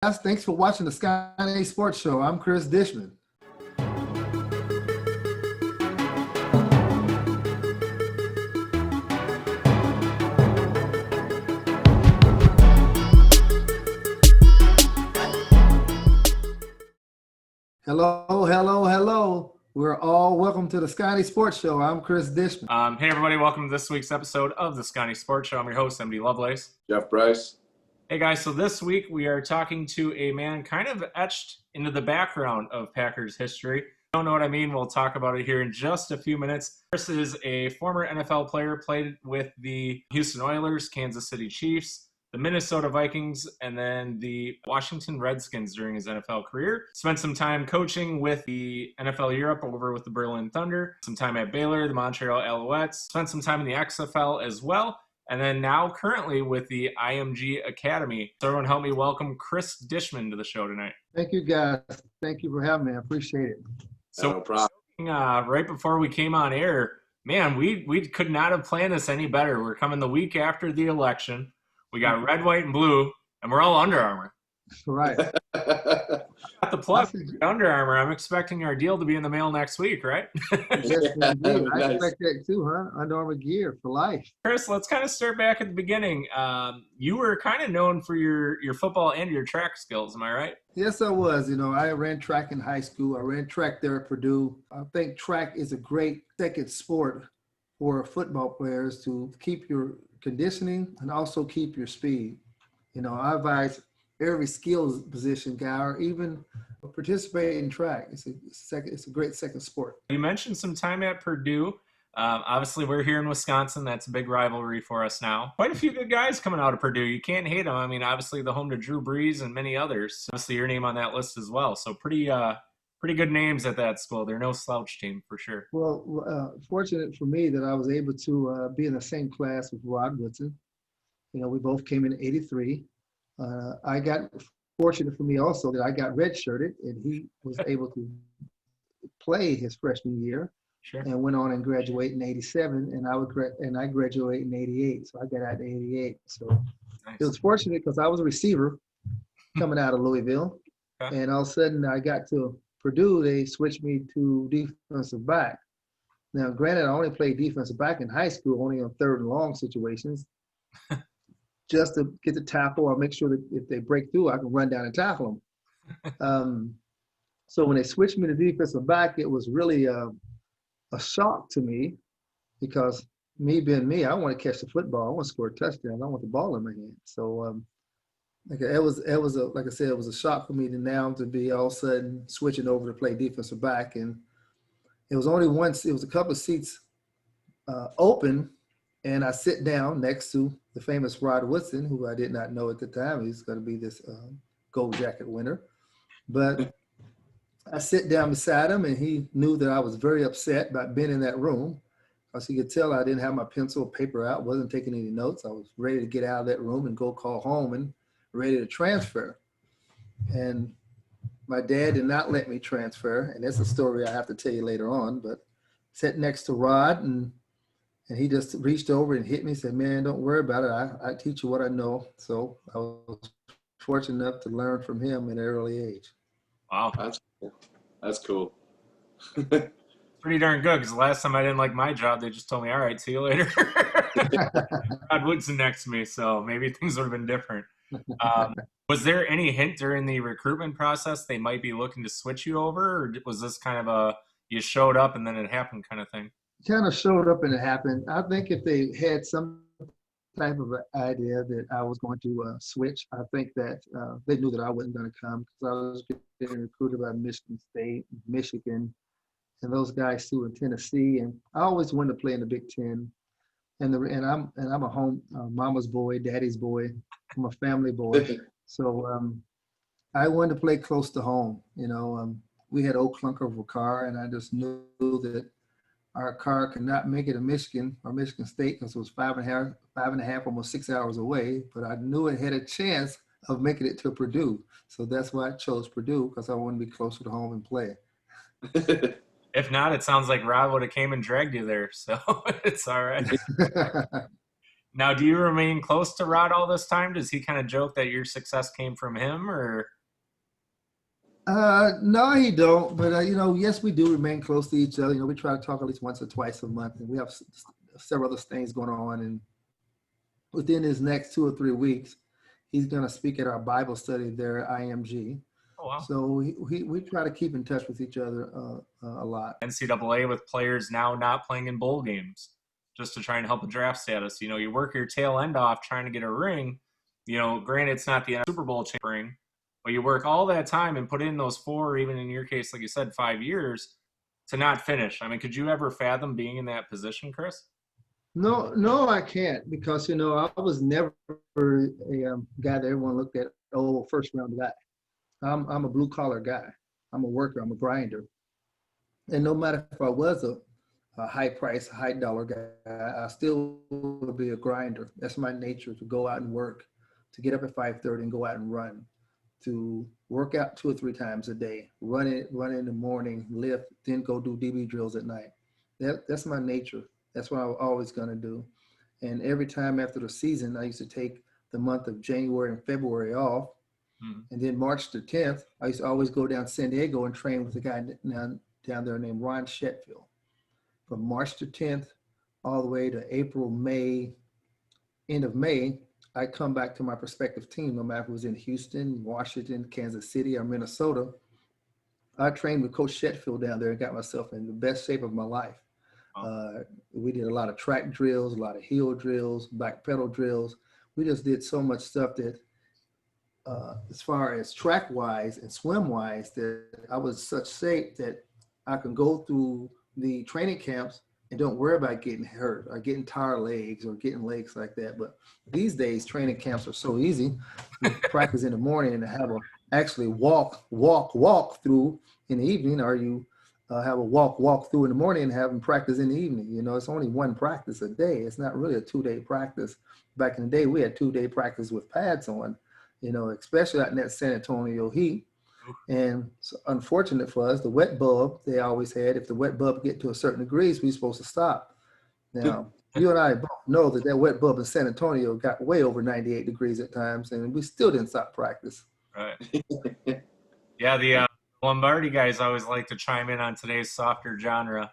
Thanks for watching the Sconni Sports Show. I'm Cris Dishman. Hello. We're all welcome to the Sconni Sports Show. I'm Cris Dishman. Hey, everybody. Welcome to this week's episode of the Sconni Sports Show. I'm your host, MD Lovelace. Jeff Bryce. Hey, guys. So this week we are talking to a man kind of etched into the background of Packers history. Don't know what I mean? We'll talk about it here in just a few minutes. Chris is a former NFL player, played with the Houston Oilers, Kansas City Chiefs, the Minnesota Vikings, and then the Washington Redskins during his NFL career. Spent some time coaching with the NFL Europe over with the Berlin Thunder, some time at Baylor, the Montreal Alouettes, spent some time in the XFL as well, and then now currently with the IMG Academy. So everyone help me welcome Cris Dishman to the show tonight. Thank you, guys. Thank you for having me. I appreciate it. So no problem. Right before we came on air, man, we could not have planned this any better. We're coming the week after the election. We got red, white, and blue, and we're all Under Armour. Right. Got the plug. Under Armour. I'm expecting our deal to be in the mail next week, right? Yes, indeed. I Nice. expect that too, huh? Under Armour gear for life. Chris, let's kind of start back at the beginning. You were kind of known for your football and your track skills, am I right? Yes, I was. I ran track in high school. I ran track there at Purdue. I think track is a great second sport for football players to keep your conditioning and also keep your speed. I advise every skills position guy or even participate in track. It's a great second sport. You mentioned some time at Purdue. Obviously, we're here in Wisconsin. That's a big rivalry for us now. Quite a few good guys coming out of Purdue. You can't hate them. I mean, obviously, the home to Drew Brees and many others. Obviously, your name on that list as well. So pretty good names at that school. They're no slouch team for sure. Well, fortunate for me that I was able to be in the same class with Rod Woodson. We both came in '83. I got fortunate for me also that I got redshirted and he was able to play his freshman year. Sure. And went on and graduate in '87, and I graduated in '88. So I got out in '88. So Nice. It was fortunate because I was a receiver coming out of Louisville, Okay. and all of a sudden I got to Purdue. They switched me to defensive back. Now, granted, I only played defensive back in high school, only on third and long situations, just to get the tackle or make sure that if they break through, I can run down and tackle them. So when they switched me to defensive back, it was really a shock to me because me being me, I want to catch the football. I want to score a touchdown. I want the ball in my hand. So it was like I said, it was a shock for me to be all of a sudden switching over to play defensive back. And it was only once, it was a couple of seats open, and I sit down next to the famous Rod Woodson, who I did not know at the time. He's going to be this gold jacket winner. But I sit down beside him, and he knew that I was very upset about being in that room because he could tell I didn't have my pencil or paper out, wasn't taking any notes. I was ready to get out of that room and go call home and ready to transfer. And my dad did not let me transfer, and that's a story I have to tell you later on, but sat next to Rod, and he just reached over and hit me and said, "Man, don't worry about it. I teach you what I know." So I was fortunate enough to learn from him at an early age. Wow. That's cool. Pretty darn good, because the last time I didn't like my job, they just told me, all right, see you later. Rod Woodson next to me, so maybe things would have been different. Was there any hint during the recruitment process they might be looking to switch you over, or was this kind of you showed up and then it happened kind of thing? Kind of showed up and it happened. I think if they had some type of idea that I was going to switch, I think that they knew that I wasn't going to come because I was getting recruited by Michigan State, Michigan, and those guys too in Tennessee. And I always wanted to play in the Big Ten. And I'm a home mama's boy, daddy's boy. I'm a family boy. So I wanted to play close to home. We had Old Clunker car, and I just knew that our car could not make it to Michigan or Michigan State because it was 5.5, almost 6 hours away. But I knew it had a chance of making it to Purdue. So that's why I chose Purdue, because I wanted to be closer to home and play. If not, it sounds like Rob would have came and dragged you there, so it's all right. Now, do you remain close to Rod all this time? Does he kind of joke that your success came from him, or? No, he don't. But yes, we do remain close to each other. We try to talk at least once or twice a month, and we have several other things going on. And within his next 2 or 3 weeks, he's going to speak at our Bible study there at IMG. Oh, wow. So we try to keep in touch with each other a lot. NCAA with players now not playing in bowl games just to try and help with draft status. You work your tail end off trying to get a ring. Granted, it's not the Super Bowl ring, but you work all that time and put in those 4, or even in your case, like you said, 5 years to not finish. I mean, could you ever fathom being in that position, Chris? No, I can't, because I was never a guy that everyone looked at. Oh, first round guy. I'm a blue collar guy. I'm a worker. I'm a grinder. And no matter if I was a high price, high dollar guy, I still would be a grinder. That's my nature, to go out and work, to get up at 5:30 and go out and run, to work out 2 or 3 times a day, run in the morning, lift, then go do DB drills at night. That's my nature. That's what I'm always gonna do. And every time after the season, I used to take the month of January and February off. And then March the 10th, I used to always go down to San Diego and train with a guy down there named Ron Shetfield. From March the 10th all the way to April, May, end of May, I come back to my prospective team, no matter if it was in Houston, Washington, Kansas City, or Minnesota. I trained with Coach Shetfield down there and got myself in the best shape of my life. We did a lot of track drills, a lot of heel drills, back pedal drills. We just did so much stuff that as far as track wise and swim wise, that I was such shape that I can go through the training camps and don't worry about getting hurt or getting tired legs or getting legs like that. But these days, training camps are so easy. You practice in the morning and have a actually walk through in the evening, or you have a walk through in the morning and have them practice in the evening. It's only one practice a day. It's not really a 2-day practice. Back in the day, we had 2-day practice with pads on, especially out in that San Antonio heat. And so unfortunate for us, the wet bulb they always had, if the wet bulb get to a certain degrees, we're supposed to stop. Now, you and I both know that wet bulb in San Antonio got way over 98 degrees at times, and we still didn't stop practice. Right. Yeah, the Lombardi guys always like to chime in on today's softer genre.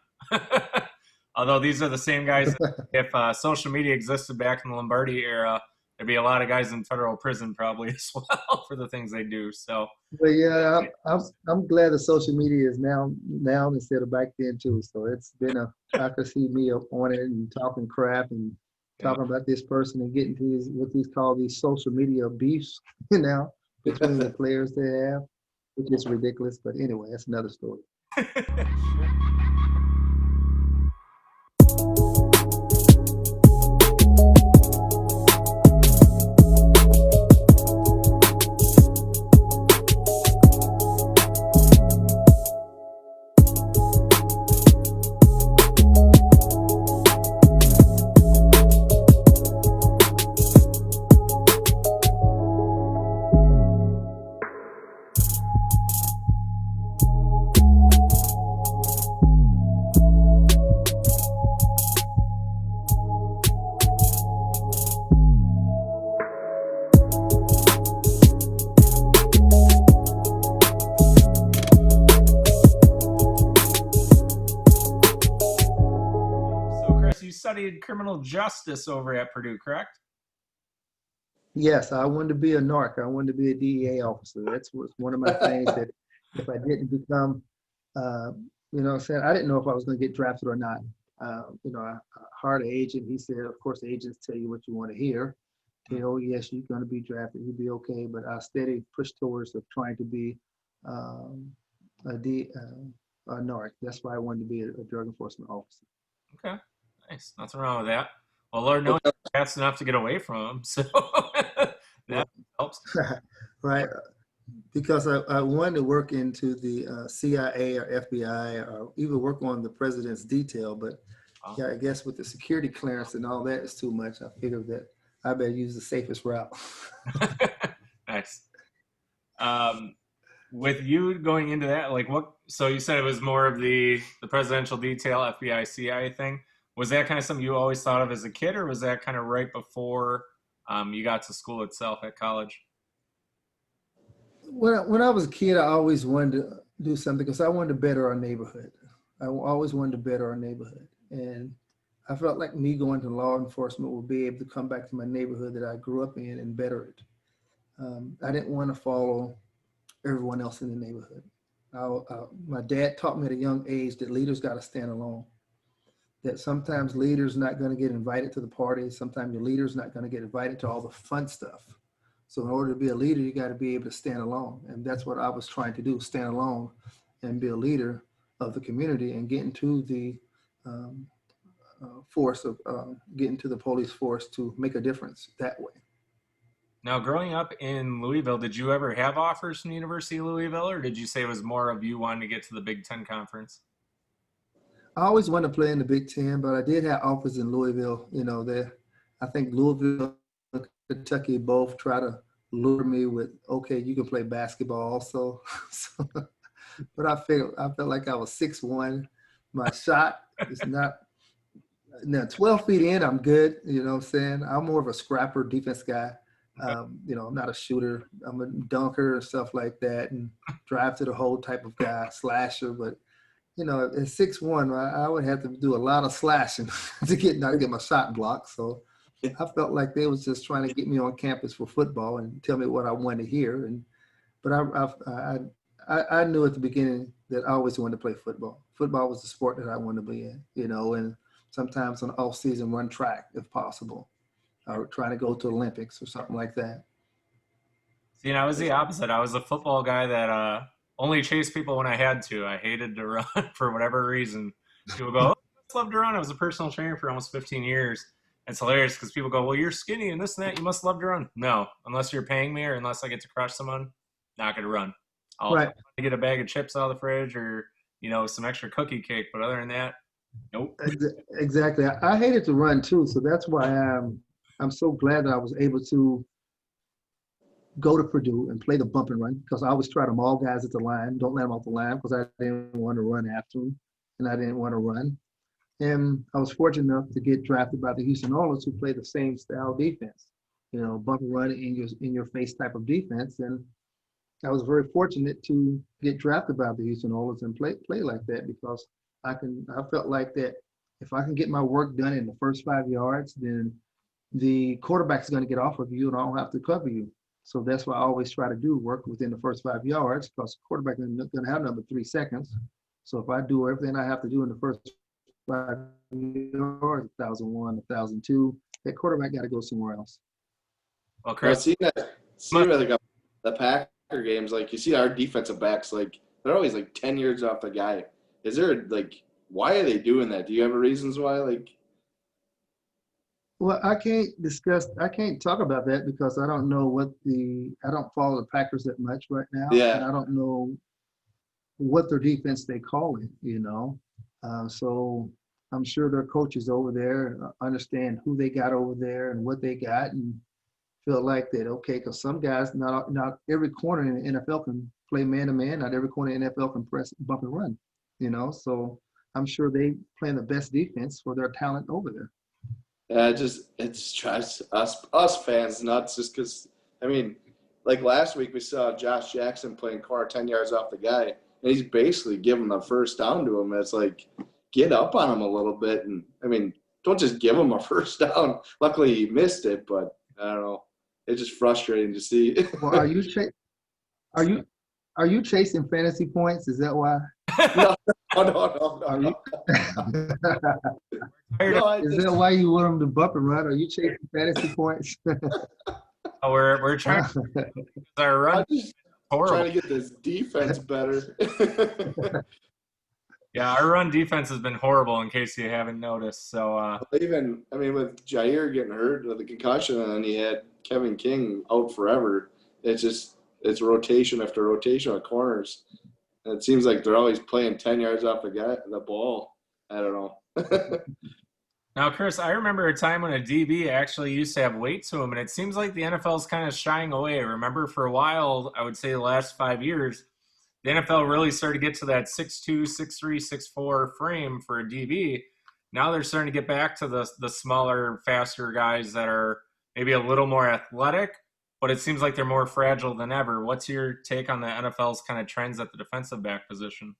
Although these are the same guys, if social media existed back in the Lombardi era, there'd be a lot of guys in federal prison probably as well for the things they do. So, but yeah, I'm glad that social media is now instead of back then too. So it's been I could see me up on it and talking crap and talking about this person and getting to what these call these social media beefs, between the players they have, which is ridiculous. But anyway, that's another story. Studied criminal justice over at Purdue, correct? Yes, I wanted to be a narc. I wanted to be a DEA officer. That's one of my things that if I didn't become, I didn't know if I was going to get drafted or not. I hired an agent. He said, of course, agents tell you what you want to hear. Oh, yes, you're going to be drafted. You'll be okay. But I steady push towards of trying to be a narc. That's why I wanted to be a drug enforcement officer. Okay. Nice. Nothing wrong with that. Well, Lord knows that's enough to get away from him. So that helps. Right. Because I wanted to work into the CIA or FBI or even work on the president's detail. But yeah, I guess with the security clearance and all that is too much. I figured that I better use the safest route. Nice. With you going into that, so you said it was more of the presidential detail, FBI, CIA thing. Was that kind of something you always thought of as a kid, or was that kind of right before you got to school itself at college? When I was a kid, I always wanted to do something because I wanted to better our neighborhood. I always wanted to better our neighborhood. And I felt like me going to law enforcement would be able to come back to my neighborhood that I grew up in and better it. I didn't want to follow everyone else in the neighborhood. My dad taught me at a young age that leaders got to stand alone. That sometimes leaders not going to get invited to the party. Sometimes your leader's not going to get invited to all the fun stuff. So in order to be a leader, you got to be able to stand alone. And that's what I was trying to do, stand alone and be a leader of the community and get into the get into the police force to make a difference that way. Now, growing up in Louisville, did you ever have offers from the University of Louisville, or did you say it was more of you wanting to get to the Big Ten Conference? I always wanted to play in the Big Ten, but I did have offers in Louisville. I think Louisville and Kentucky both try to lure me with, okay, you can play basketball also. But I felt like I was 6'1". My shot is not now 12 feet in, I'm good. You know what I'm saying? I'm more of a scrapper defense guy. I'm not a shooter. I'm a dunker and stuff like that, and drive to the hole type of guy, slasher. But at 6'1", I would have to do a lot of slashing to not get my shot blocked. So I felt like they was just trying to get me on campus for football and tell me what I wanted to hear. But I knew at the beginning that I always wanted to play football. Football was the sport that I wanted to be in, and sometimes on the off season run track if possible, or trying to go to Olympics or something like that. See, and I was the opposite. I was a football guy that only chased people when I had to. I hated to run for whatever reason. People go, oh, I just love to run. I was a personal trainer for almost 15 years. It's hilarious because people go, well, you're skinny and this and that. You must love to run. No, unless you're paying me or unless I get to crush someone, not going to run. I'll get a bag of chips out of the fridge or, some extra cookie cake. But other than that, nope. Exactly. I hated to run too. So that's why I'm so glad that I was able to go to Purdue and play the bump and run, because I always try to maul guys at the line, don't let them off the line because I didn't want to run after them and I didn't want to run. And I was fortunate enough to get drafted by the Houston Oilers, who play the same style defense, bump and run in your face type of defense. And I was very fortunate to get drafted by the Houston Oilers and play like that, because I felt like that if I can get my work done in the first 5 yards, then the quarterback's going to get off of you and I don't have to cover you. So that's what I always try to do, work within the first 5 yards, because the quarterback is going to have number 3 seconds. So if I do everything I have to do in the first 5 yards, 1,001, 1,002, that quarterback got to go somewhere else. Well, Chris, see like the Packer games, like you see our defensive backs, like they're always like 10 yards off the guy. Is there why are they doing that? Do you have reasons why? Well, I can't talk about that because I don't know I don't follow the Packers that much right now. Yeah. And I don't know what their defense they call it, so I'm sure their coaches over there understand who they got over there and what they got and feel like that, okay, because some guys, not every corner in the NFL can play man-to-man. Not every corner in the NFL can press, bump and run, so I'm sure they playing the best defense for their talent over there. It's drives us fans nuts just because, like last week we saw Josh Jackson playing car 10 yards off the guy, and he's basically giving the first down to him. It's like, get up on him a little bit. And, don't just give him a first down. Luckily he missed it, but I don't know. It's just frustrating to see. Well, are you chasing fantasy points? Is that why? No. Is that why you want him to bump and run? Are you chasing fantasy points? We're trying our run. Trying to get this defense better. Yeah, our run defense has been horrible, in case you haven't noticed. So even with Jair getting hurt with the concussion, and then he had Kevin King out forever. It's rotation after rotation on corners. And it seems like they're always playing 10 yards off the ball. I don't know. Now, Chris, I remember a time when a DB actually used to have weight to him, and it seems like the NFL is kind of shying away. I remember for a while, I would say the last 5 years, the NFL really started to get to that 6'2", 6'3", 6'4" frame for a DB. now they're starting to get back to the smaller, faster guys that are maybe a little more athletic, but it seems like they're more fragile than ever. What's your take on the NFL's kind of trends at the defensive back position?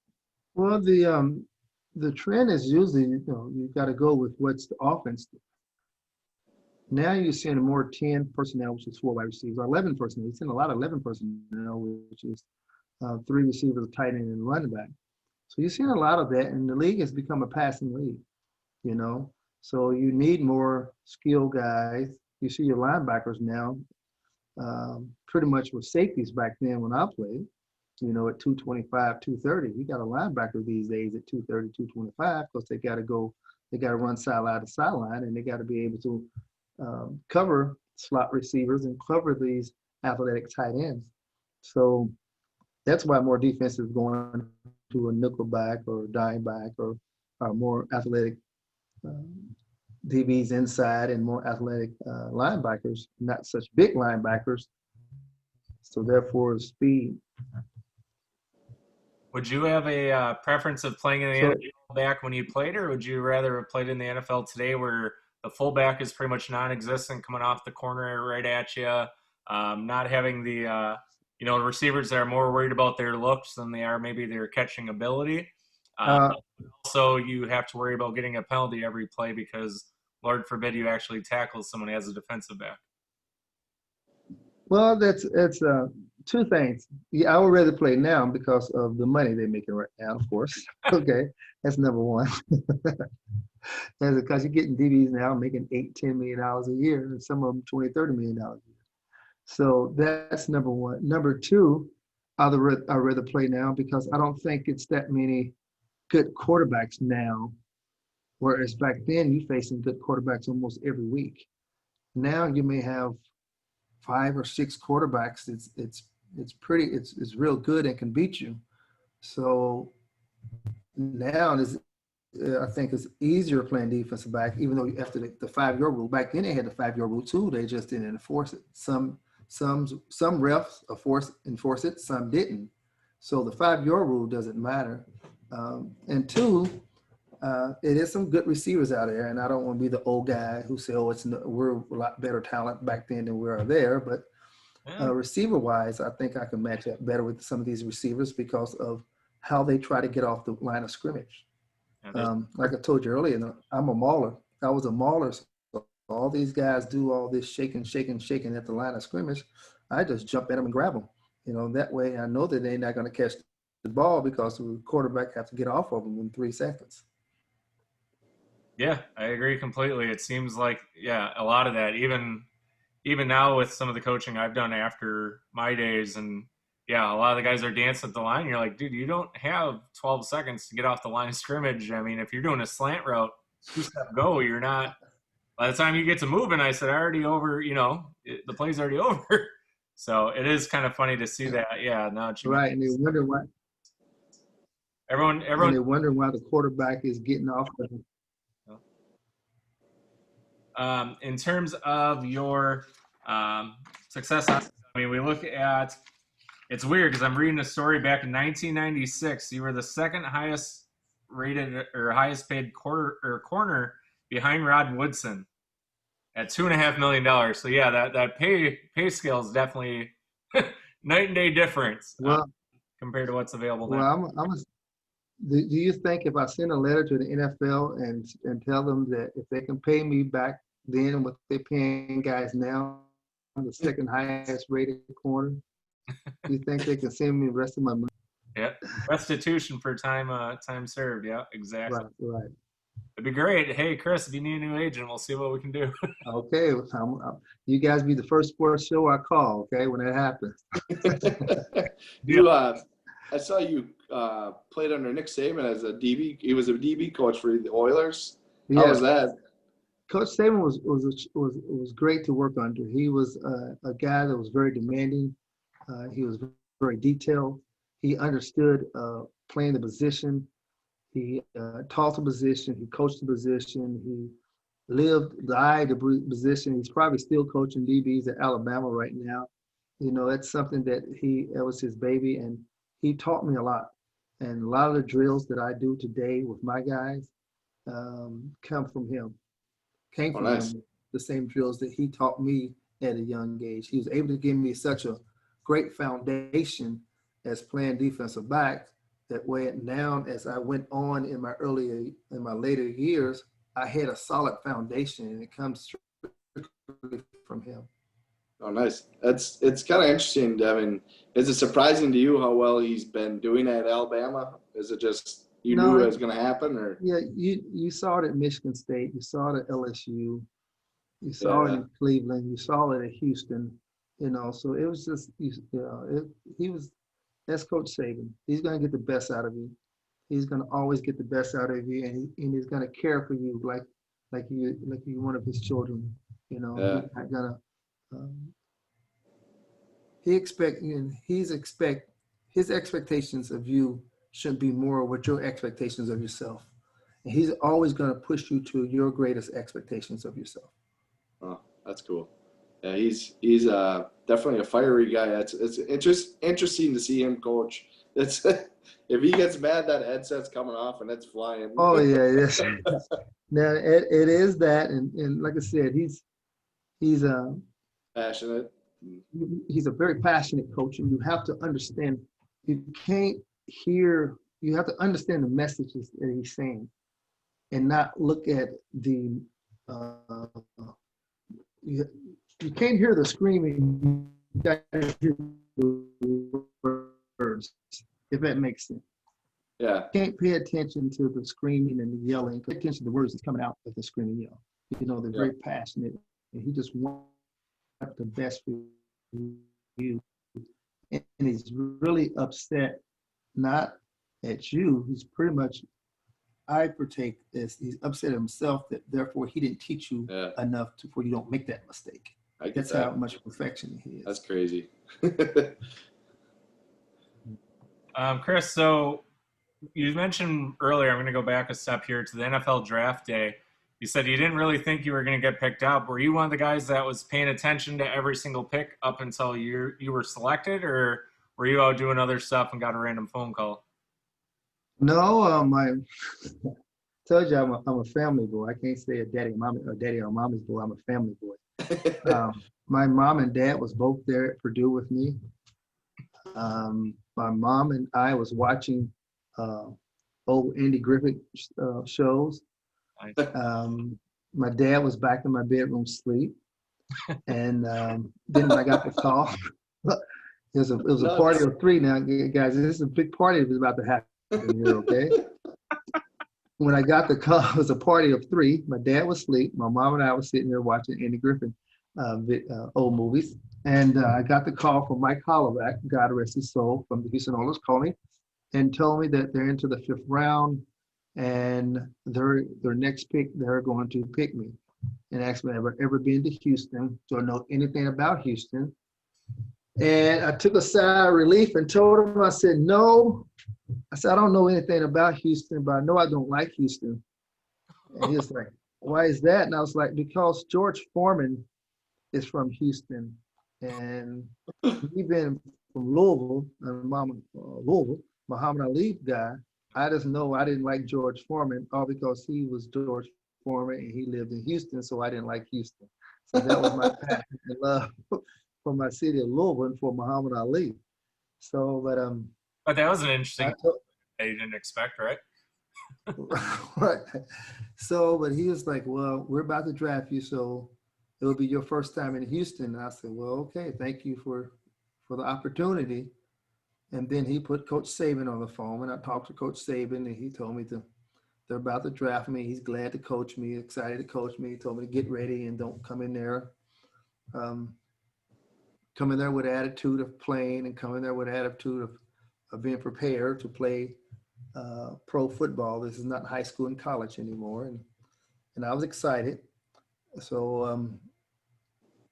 Well, the trend is usually, you got to go with what's the offense. Now you're seeing more 10 personnel, which is 4 wide receivers, or 11 personnel. You're seeing a lot of 11 personnel, which is 3 receivers, a tight end, and running back. So you're seeing a lot of that, and the league has become a passing league. So you need more skilled guys. You see your linebackers now pretty much were safeties back then when I played, at 225, 230. You got a linebacker these days at 230, 225 because they got to run sideline to sideline, and they got to be able to cover slot receivers and cover these athletic tight ends. So that's why more defense is going to a nickel back or dime back or more athletic DBs inside and more athletic linebackers, not such big linebackers. So therefore, speed. Would you have a preference of playing in the NFL back when you played, or would you rather have played in the NFL today where the fullback is pretty much non-existent coming off the corner right at you, not having the receivers that are more worried about their looks than they are maybe their catching ability? Also, you have to worry about getting a penalty every play because, Lord forbid, you actually tackle someone as a defensive back. Well, that's two things. Yeah, I would rather play now because of the money they're making right now, of course. Okay, that's number one. That's because you're getting DBs now making $8-10 million a year, and some of them $20-30 million a year. So that's number one. Number two, I'd rather play now because I don't think it's that many good quarterbacks now, whereas back then you facing good quarterbacks almost every week. Now you may have 5 or 6 quarterbacks. It's real good and can beat you. So now I think it's easier playing defensive back, even though after the 5-year rule. Back then they had the 5-year rule too. They just didn't enforce it. Some refs enforce it, some didn't. So the 5-year rule doesn't matter. And two, it is some good receivers out there, and I don't want to be the old guy who say, we're a lot better talent back then than we are there. But receiver-wise, I think I can match up better with some of these receivers because of how they try to get off the line of scrimmage. Like I told you earlier, I'm a mauler. I was a mauler. So all these guys do all this shaking at the line of scrimmage. I just jump at them and grab them. That way I know that they're not going to catch the ball because the quarterback has to get off of them in 3 seconds. Yeah, I agree completely. It seems like, a lot of that, even now with some of the coaching I've done after my days, and a lot of the guys are dancing at the line. You're like, dude, you don't have 12 seconds to get off the line of scrimmage. I mean, if you're doing a slant route, 2-step go, you're not. By the time you get to moving, I said, already over, the play's already over. So it is kind of funny to see that. Yeah, now right, and they wonder why. Everyone. And they're wondering why the quarterback is getting off of them. In terms of your success, we look at. It's weird because I'm reading a story back in 1996. You were the second highest rated or highest paid corner behind Rod Woodson at $2.5 million. So that pay scale is definitely night and day difference compared to what's available now. Do you think if I send a letter to the NFL and tell them that if they can pay me back then what they're paying guys now, I'm the second highest rated corner? You think they can send me the rest of my money? Yeah, restitution for time served. Yeah, exactly. Right. It'd be great. Hey, Chris, if you need a new agent, we'll see what we can do. Okay, you guys be the first sports show I call. Okay, when that happens. I saw you played under Nick Saban as a DB. He was a DB coach for the Oilers. Yeah. How was that? Coach Saban was great to work under. He was a guy that was very demanding. He was very detailed. He understood playing the position. He taught the position. He coached the position. He died the position. He's probably still coaching DBs at Alabama right now. That's something that was his baby, and he taught me a lot. And a lot of the drills that I do today with my guys, come from him, came Oh, from nice. him. The same drills that he taught me at a young age. He was able to give me such a great foundation as playing defensive back. That way, now as I went on in my later years, I had a solid foundation, and it comes strictly from him. Oh, nice. It's kind of interesting. I mean, is it surprising to you how well he's been doing at Alabama? Is it just you knew it No, was going to happen, or yeah, you saw it at Michigan State, you saw it at LSU, you saw it yeah, in Cleveland, you saw it at Houston, so it was just, he was, that's Coach Saban. He's going to get the best out of you. He's going to always get the best out of you, and he's going to care for you like you one of his children. yeah, He's not going to. He expect and he's expect his expectations of you should be more what your expectations of yourself. And he's always going to push you to your greatest expectations of yourself. oh, that's cool. Yeah, he's definitely a fiery guy. It's interesting to see him coach. It's if he gets mad, that headset's coming off and it's flying. Oh yeah, yes. Now it is that, and like I said, he's Passionate. he's a very passionate coach, and you have to understand. You can't hear. You have to understand the messages that he's saying, and not look at the. You can't hear the screaming. You got to hear the words, if that makes sense. Yeah, You can't pay attention to the screaming and the yelling. Pay attention to the words that's coming out of the screaming yell. They're yeah, very passionate, and he just wants the best for you. And he's really upset, not at you. He's pretty much, I partake this. He's upset at himself that therefore he didn't teach you yeah. enough to where you don't make that mistake. I get That's that. how much perfection he is. That's crazy. Chris, so you mentioned earlier, I'm going to go back a step here to the NFL draft day. You said you didn't really think you were going to get picked up. Were you one of the guys that was paying attention to every single pick up until you were selected, or were you out doing other stuff and got a random phone call? No, I told you I'm a family boy. I can't say a daddy or mommy's boy. I'm a family boy. My mom and dad was both there at Purdue with me. My mom and I was watching old Andy Griffith shows. Nice. My dad was back in my bedroom asleep, and then when I got the call, it was a party of three. Now, guys, this is a big party that was about to happen here. Okay. When I got the call, it was a party of three. My dad was asleep. My mom and I were sitting there watching Andy Griffith old movies. And I got the call from Mike Holloway, God rest his soul, from the Houston Oilers, called me and told me that they're into the 5th round, and their next pick, they're going to pick me. And asked me if I've ever been to Houston, do I know anything about Houston? And I took a sigh of relief and told him, I said, no. I said, I don't know anything about Houston, but I know I don't like Houston. And he was like, why is that? And I was like, because George Foreman is from Houston, and we've been from Louisville, Louisville, Muhammad Ali guy. I just know I didn't like George Foreman, all because he was George Foreman and he lived in Houston, so I didn't like Houston. So that was my passion and love for my city of Louisville and for Muhammad Ali. So, But that was an interesting that you didn't expect, right? right. So, but he was like, well, we're about to draft you, so it'll be your first time in Houston. And I said, well, okay, thank you for the opportunity. And then he put Coach Saban on the phone, and I talked to Coach Saban, and he told me they're about to draft me. He's glad to coach me, excited to coach me. He told me to get ready and don't come in there. Come in there with attitude of playing, and come in there with attitude of being prepared to play pro football. This is not high school and college anymore. And I was excited. So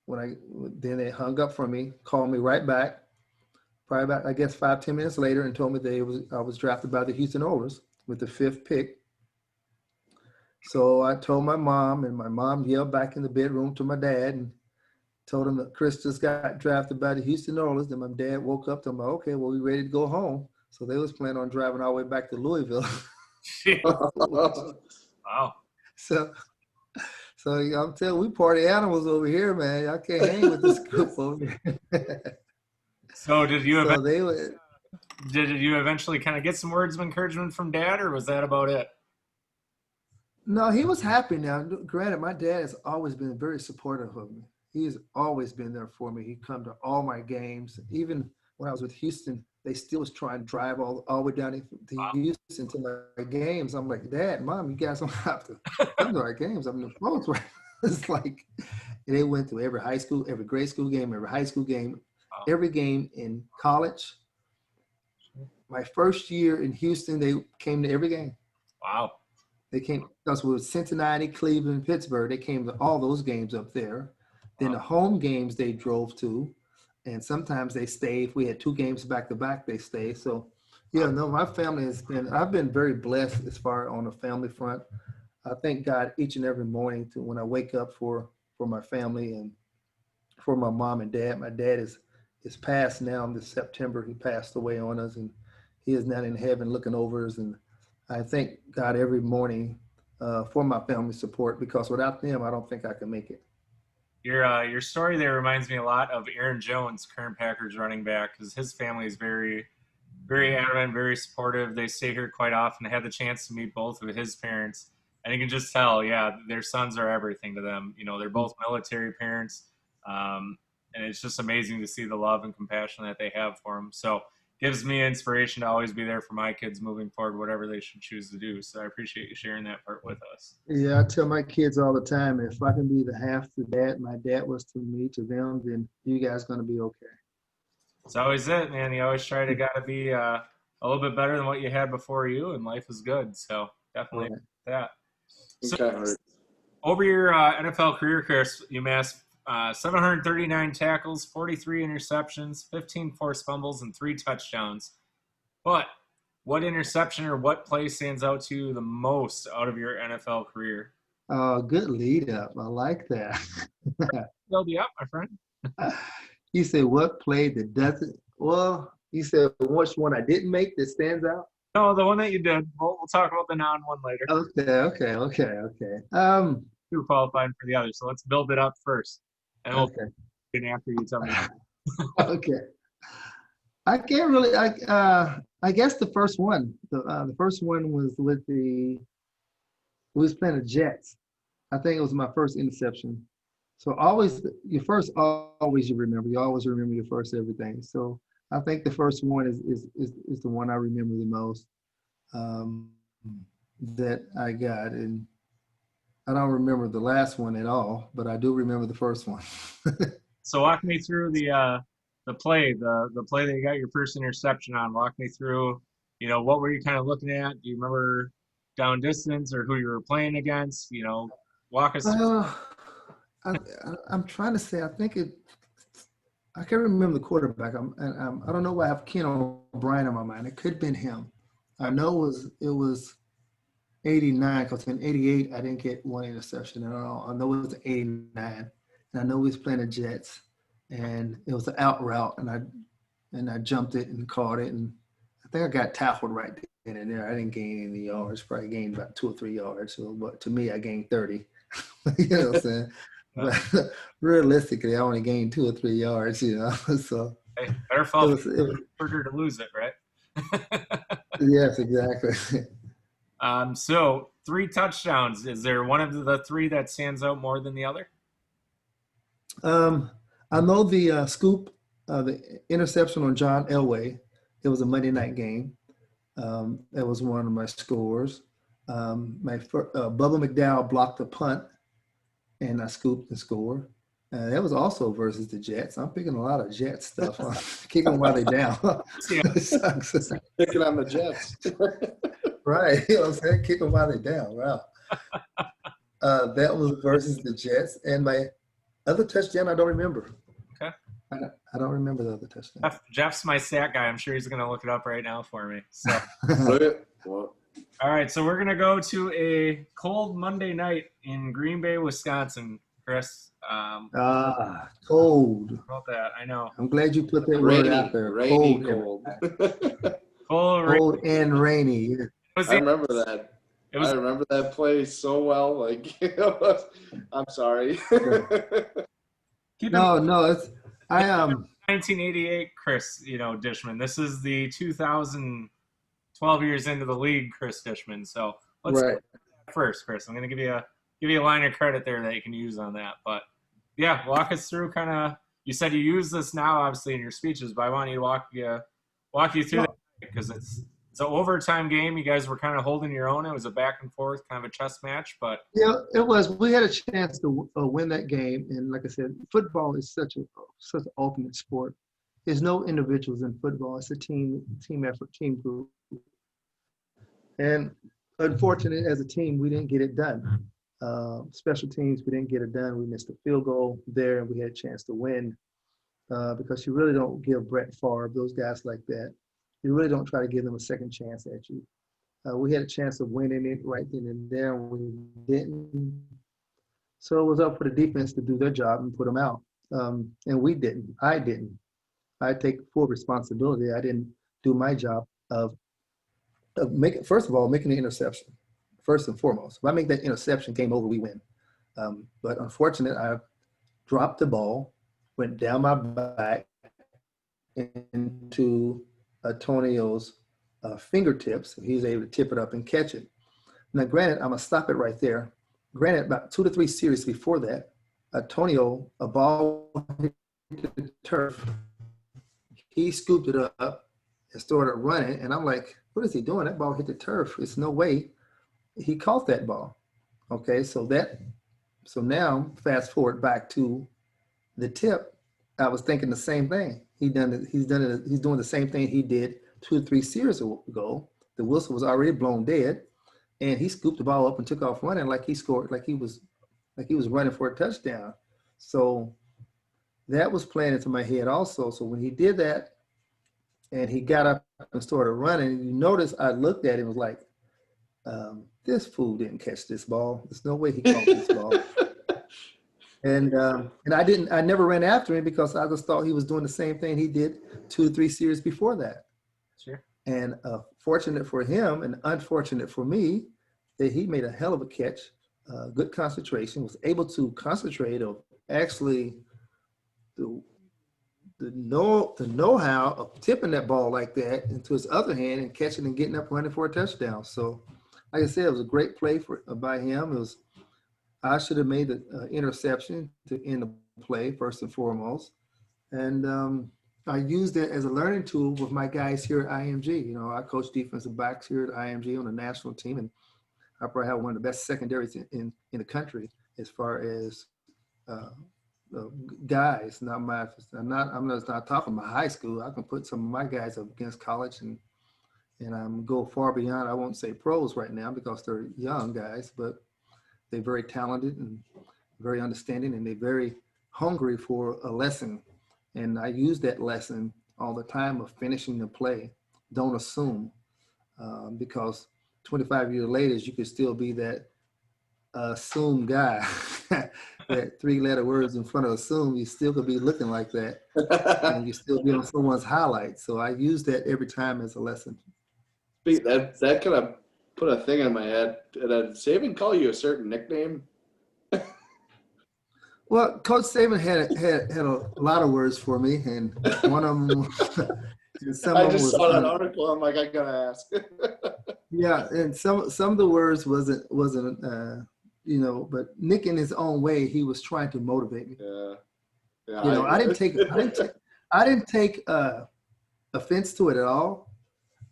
then they hung up from me, called me right back, probably about, I guess, 5-10 minutes later, and told me I was drafted by the Houston Oilers with the 5th pick. So I told my mom, and my mom yelled back in the bedroom to my dad and told him that Chris just got drafted by the Houston Oilers. And my dad woke up to him, okay, well, we ready to go home. So they was planning on driving all the way back to Louisville. Wow. So, so I'm telling you, we party animals over here, man. I can't hang with this group over here. So did you So they would. eventually kind of get some words of encouragement from Dad, or was that about it? No, he was happy now. Granted, my dad has always been very supportive of me. He's always been there for me. He'd come to all my games. Even when I was with Houston, they still was trying to drive all the way down to Houston to my games. I'm like, Dad, Mom, you guys don't have to come to our games. I'm in the phones right. It's like they went to every high school, every grade school game, every high school game, every game in college. My first year in Houston, they came to every game. Wow. They came, because with Cincinnati, Cleveland, Pittsburgh, they came to all those games up there. Then the home games they drove to, and sometimes they stayed. If we had 2 games back to back, they stayed. So, yeah, no, my family I've been very blessed as far on the family front. I thank God each and every morning when I wake up for my family and for my mom and dad. My dad is passed now in this September. He passed away on us, and he is now in heaven looking over us. And I thank God every morning for my family support, because without them, I don't think I could make it. Your story there reminds me a lot of Aaron Jones, current Packers running back, because his family is very, very adamant, very supportive. They stay here quite often. I had the chance to meet both of his parents, and you can just tell, yeah, their sons are everything to them. You know, they're both military parents, and it's just amazing to see the love and compassion that they have for them. So gives me inspiration to always be there for my kids moving forward, whatever they should choose to do. So I appreciate you sharing that part with us. Yeah, I tell my kids all the time, if I can be the half to dad my dad was to me, to them, then you guys going to be okay. It's always it, man. You always try to gotta be a little bit better than what you had before you, and life is good. So definitely Right. that. So Okay. over your NFL career, Chris, you amassed 739 tackles, 43 interceptions, 15 forced fumbles, and 3 touchdowns. But what interception or what play stands out to you the most out of your NFL career? Good lead up. I like that. They'll be up, my friend. You said what play that doesn't? Well, you said which one I didn't make that stands out? No, the one that you did. We'll talk about the non-one later. Okay. You're qualifying for the other, so let's build it up first, and we'll Okay. get after you tell me. Okay. I can't really. I guess the first one. The first one was with we was playing the Jets. I think it was my first interception. So always you remember. You always remember your first everything. So I think the first one is the one I remember the most, that I got, and I don't remember the last one at all, but I do remember the first one. So walk me through the play, the play that you got your first interception on. Walk me through, what were you kind of looking at? Do you remember down distance or who you were playing against? Walk us through. I'm trying to say. I can't remember the quarterback. I don't know why I have Ken O'Brien in my mind. It could have been him. I know it was 89, because in 88 I didn't get one interception at all. I know it was 89, and I know we was playing the Jets, and it was an out route, and I jumped it and caught it, and I think I got tackled right then and there. I didn't gain any yards. Probably gained about 2 or 3 yards. So, but to me, I gained 30. You know what I'm saying? But realistically, I only gained 2 or 3 yards. So Hey, better fall it was harder to lose it, right? yes, exactly. So 3 touchdowns. Is there one of the 3 that stands out more than the other? I know the scoop, the interception on John Elway. It was a Monday night game. That was one of my scores. Bubba McDowell blocked a punt, and I scooped and scored. That was also versus the Jets. I'm picking a lot of Jets stuff. Kicking them while they're down. It sucks. Picking on the Jets. Right. You know what I'm saying? Kick them while they're down. Wow. That was versus the Jets. And my other touchdown, I don't remember. Okay. I don't remember the other touchdown. Jeff's my stat guy. I'm sure he's going to look it up right now for me. So. Well, All right, so we're going to go to a cold Monday night in Green Bay, Wisconsin, Chris. Cold. About that, I know. I'm glad you put that word out there. Rainy, Cold. cold. Cold And rainy. I remember that. It I remember that play so well. Like, I'm sorry. No, it's I 1988, Cris, Dishman. This is the 2012 years into the league, Cris Dishman. So let's right. first, Cris. I'm going to give you a line of credit there that you can use on that. But yeah, walk us through kind of. You said you use this now, obviously, in your speeches, but I want you to walk you through that because it's an overtime game. You guys were kind of holding your own. It was a back and forth, kind of a chess match, but Yeah, it was. We had a chance to win that game, and like I said, football is such an ultimate sport. There's no individuals in football. It's a team effort, team group. And unfortunately, as a team, we didn't get it done. Special teams, we didn't get it done. We missed a field goal there, and we had a chance to win because you really don't give Brett Favre, those guys like that, you really don't try to give them a second chance at you. We had a chance of winning it right then and there, and we didn't. So it was up for the defense to do their job and put them out. And we didn't. I didn't. I take full responsibility. I didn't do my job of first of all, making the interception, first and foremost. If I make that interception, game over, we win. But unfortunately, I dropped the ball, went down my back into Antonio's fingertips. He's able to tip it up and catch it. Now, granted, I'm going to stop it right there. Granted, about 2 to 3 series before that, Antonio, a ball hit the turf. He scooped it up and started running. And I'm like, what is he doing? That ball hit the turf. It's no way he caught that ball. Okay, so now fast forward back to the tip. I was thinking the same thing. He's doing the same thing he did 2 or 3 series ago. The whistle was already blown dead, and he scooped the ball up and took off running like he scored, like he was running for a touchdown. So that was playing into my head also. So when he did that, and he got up and started running, you notice I looked at him and was like, this fool didn't catch this ball. There's no way he caught this ball. And I never ran after him because I just thought he was doing the same thing he did 2 to 3 series before that. Sure. And fortunate for him and unfortunate for me that he made a hell of a catch, good concentration, was able to concentrate of actually the know-how of tipping that ball like that into his other hand and catching and getting up running for a touchdown. So, like I said, it was a great play by him. I should have made the interception to end the play first and foremost. And I used it as a learning tool with my guys here at IMG. I coach defensive backs here at IMG on the national team, and I probably have one of the best secondaries in the country as far as guys. I'm not talking about high school. I can put some of my guys up against college and go far beyond. I won't say pros right now because they're young guys, but they're very talented and very understanding, and they're very hungry for a lesson. And I use that lesson all the time of finishing the play. Don't assume, because 25 years later, you could still be that assume guy. That 3-letter words in front of assume, you still could be looking like that, and you still be on someone's highlight. So I use that every time as a lesson. That kind of put a thing in my head. Did Saban call you a certain nickname? Well, Coach Saban had a lot of words for me, and one of them. I just saw that article. I'm like, I gotta ask. Yeah, and some of the words wasn't but Nick in his own way, he was trying to motivate me. Yeah. I didn't take offense to it at all.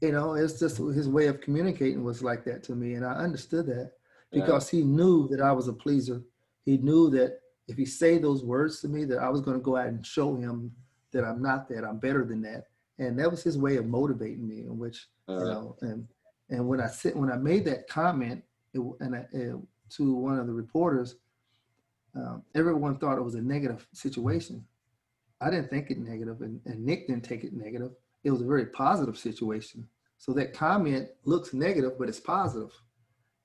It's just his way of communicating was like that to me, and I understood that because he knew that I was a pleaser. He knew that if he say those words to me, that I was going to go out and show him that I'm not that, I'm better than that, and that was his way of motivating me. In which and when I made that comment, to one of the reporters, everyone thought it was a negative situation. I didn't think it negative, and Nick didn't take it negative. It was a very positive situation. So that comment looks negative, but it's positive.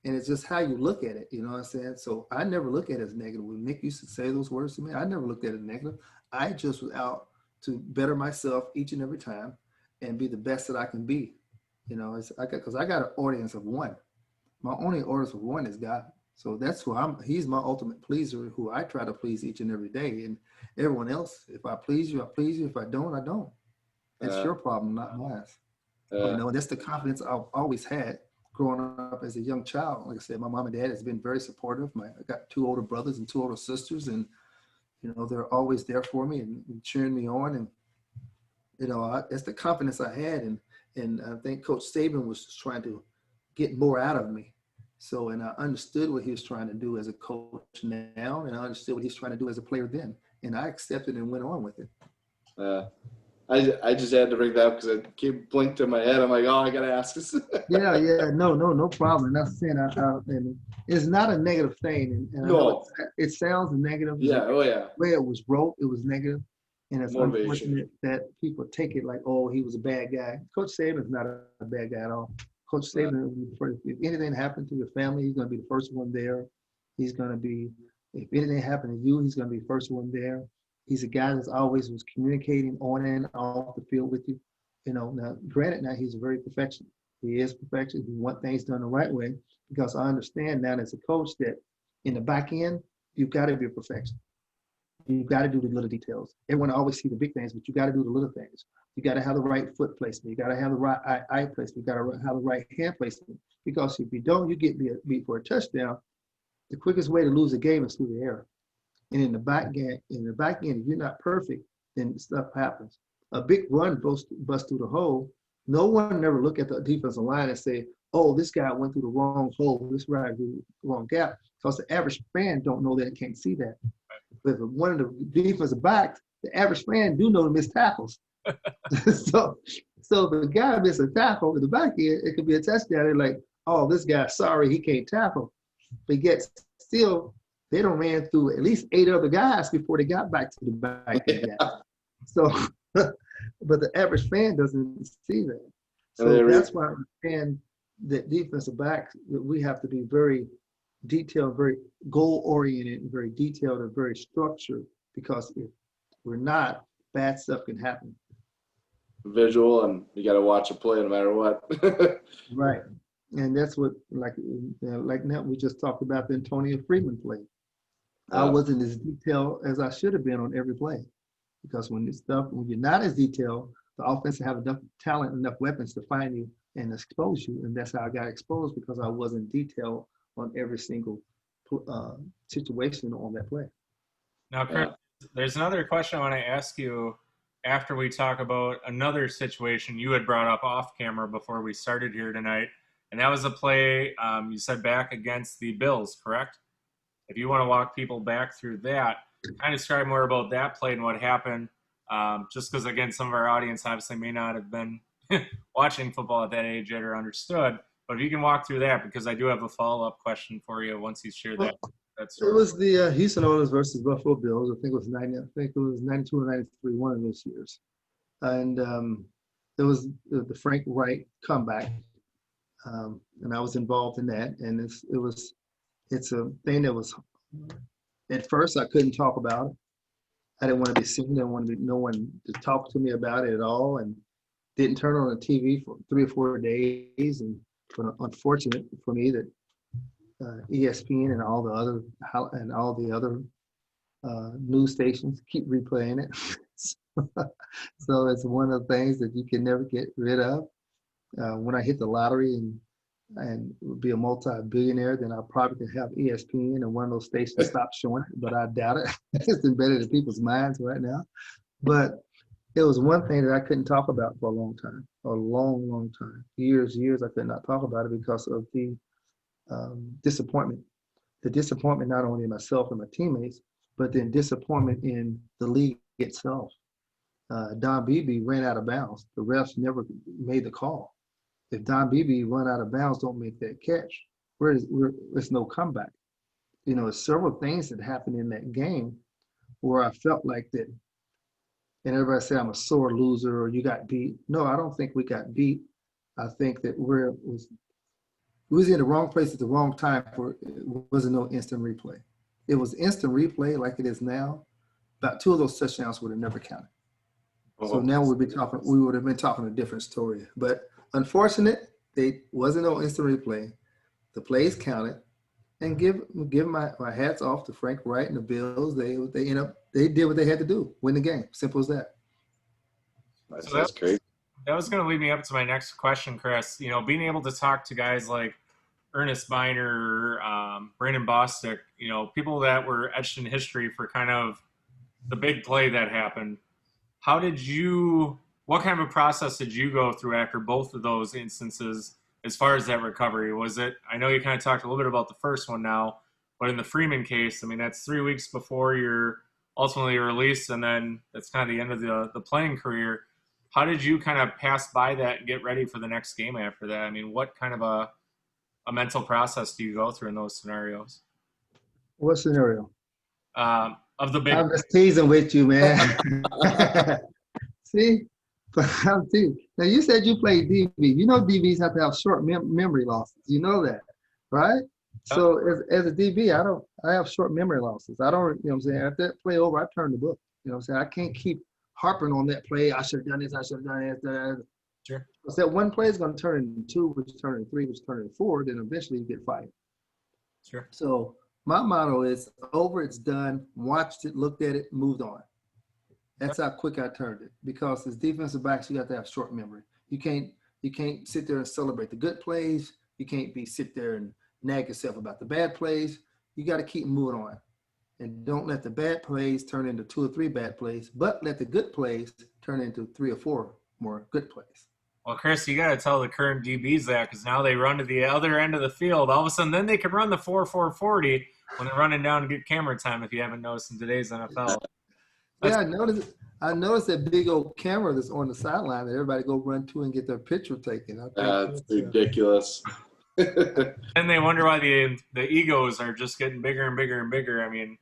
And it's just how you look at it, you know what I'm saying? So I never look at it as negative. When Nick used to say those words to me, I never looked at it negative. I just was out to better myself each and every time and be the best that I can be. Because I got an audience of one. My only orders for one is God. So that's who he's my ultimate pleaser, who I try to please each and every day. And everyone else, if I please you, I please you. If I don't, I don't. It's your problem, not mine. And that's the confidence I've always had growing up as a young child. Like I said, my mom and dad has been very supportive. I got 2 older brothers and 2 older sisters, and they're always there for me and cheering me on. And that's the confidence I had, and I think Coach Saban was just trying to get more out of me. So, and I understood what he was trying to do as a coach now, and I understood what he's trying to do as a player then, and I accepted and went on with it. I just had to bring that up because it keep blinked in my head. I'm like, oh, I gotta ask this. No problem. And I'm saying, and it's not a negative thing. And No, it sounds negative. Yeah, oh yeah. The way it was wrote, it was negative, and it's Motivation. unfortunate that people take it like, oh, he was a bad guy. Coach Saban's not a bad guy at all. Coach Saban, if anything happened to your family, he's going to be the first one there. He's going to be, if anything happened to you, he's going to be the first one there. He's a guy that's always was communicating on and off the field with you. Now, granted, now he's a very perfectionist. He is perfection. He wants things done the right way, because I understand now as a coach that in the back end, you've got to be a perfectionist. You've got to do the little details. Everyone always see the big things, but you got to do the little things. You got to have the right foot placement. You got to have the right eye placement. You got to have the right hand placement. Because if you don't, you get beat for a touchdown. The quickest way to lose a game is through the air. And in the back end, if you're not perfect, then stuff happens. A big run busts through the hole. No one ever look at the defensive line and say, "Oh, this guy went through the wrong hole. This guy through the wrong gap." Because the average fan don't know that, can't see that. But if one of the defensive backs, the average fan do know to miss tackles. so if the guy miss a tackle in the back end, it could be a touchdown. They're like, "Oh, this guy, sorry, he can't tackle." But yet still, they don't ran through at least 8 other guys before they got back to the back end. So, but the average fan doesn't see that. So that's why I understand that defensive backs, we have to be very detailed, very goal-oriented, and very detailed and very structured, because if we're not, bad stuff can happen. Visual, and you got to watch a play no matter what. Right. And that's what, like now we just talked about the Antonio Freeman play. I wasn't as detailed as I should have been on every play, because when you're not as detailed, the offense have enough talent, enough weapons to find you and expose you. And that's how I got exposed, because I wasn't detailed on every single situation on that play. Now, Chris, there's another question I want to ask you after we talk about another situation you had brought up off camera before we started here tonight. And that was a play you said back against the Bills, correct? If you want to walk people back through that, kind of describe more about that play and what happened. Just because, again, some of our audience obviously may not have been watching football at that age yet or understood. But if you can walk through that, because I do have a follow-up question for you once you share that. It was the Houston Oilers versus Buffalo Bills. I think it was 92 or 93, one of those years. And it was the Frank Wright comeback. And I was involved in that. And it's a thing that was, at first I couldn't talk about it. I didn't want to be seen. I didn't want no one to talk to me about it at all, and didn't turn on the TV for 3 or 4 days. And unfortunate for me that ESPN and all the other news stations keep replaying it. So it's one of the things that you can never get rid of. When I hit the lottery and be a multi-billionaire, then I probably could have ESPN and one of those stations stop showing it, but I doubt it. It's embedded in people's minds right now. But it was one thing that I couldn't talk about for a long time, years. I could not talk about it because of the disappointment. The disappointment not only in myself and my teammates, but then disappointment in the league itself. Don Beebe ran out of bounds. The refs never made the call. If Don Beebe run out of bounds, don't make that catch, there's no comeback. There's several things that happened in that game where I felt like that, and everybody said I'm a sore loser or you got beat. No, I don't think we got beat. I think that we was in the wrong place at the wrong time. It wasn't no instant replay. It was instant replay like it is now. About 2 of those touchdowns would have never counted. So now we would have been talking a different story. But unfortunate, they wasn't no instant replay. the plays counted, and give my hats off to Frank Wright and the Bills. They did what they had to do, win the game. Simple as that. That's crazy. That was going to lead me up to my next question, Chris. You know, being able to talk to guys like Ernest Biner, Brandon Bostic, you know, people that were etched in history for kind of the big play that happened. What kind of a process did you go through after both of those instances as far as that recovery? Was it, I know you kind of talked a little bit about the first one now, but in the Freeman case, I mean, that's 3 weeks before you're ultimately released, and then that's kind of the end of the playing career. How did you kind of pass by that and get ready for the next game after that? I mean, what kind of a mental process do you go through in those scenarios? What scenario? Of the big. I'm just teasing with you, man. See? I'm teasing. Now, you said you played DB. You know DBs have to have short memory losses. You know that, right? So as a DB, I have short memory losses. I don't, you know what I'm saying? After that play over, I turn the book. You know what I'm saying? I can't keep harping on that play. I should have done this. I should have done that. Sure. Because that one play is going to turn into 2, which turn into 3, which turn into 4. Then eventually you get fired. Sure. So my motto is over, it's done, watched it, looked at it, moved on. That's how quick I turned it. Because as defensive backs, you got to have short memory. You can't sit there and celebrate the good plays. You can't sit there and nag yourself about the bad plays. You got to keep moving on. And don't let the bad plays turn into 2 or 3 bad plays, but let the good plays turn into 3 or 4 more good plays. Well, Chris, you got to tell the current DBs that, because now they run to the other end of the field. All of a sudden, then they can run the 4-4-40 when they're running down to get camera time, if you haven't noticed in today's NFL. Yeah, I noticed that big old camera that's on the sideline that everybody go run to and get their picture taken. That's ridiculous. And they wonder why the egos are just getting bigger and bigger and bigger. I mean,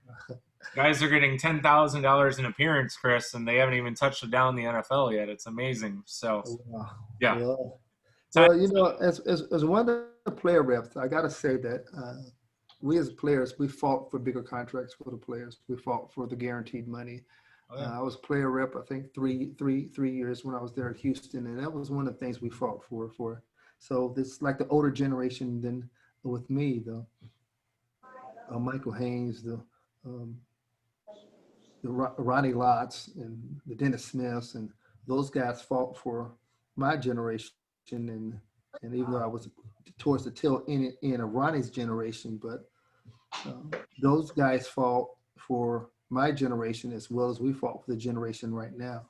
guys are getting $10,000 in appearance, Chris, and they haven't even touched it down in the NFL yet. It's amazing. So, yeah. Well, you know, as one of the player reps, I got to say that we as players, we fought for bigger contracts for the players. We fought for the guaranteed money. Oh, yeah. I was player rep, I think, three years when I was there at Houston, and that was one of the things we fought for. So this like the older generation than with me, the Michael Haynes, the Ronnie Lotts, and the Dennis Smiths, and those guys fought for my generation, and even though I was towards the tail end of Ronnie's generation, but those guys fought for my generation as well as we fought for the generation right now.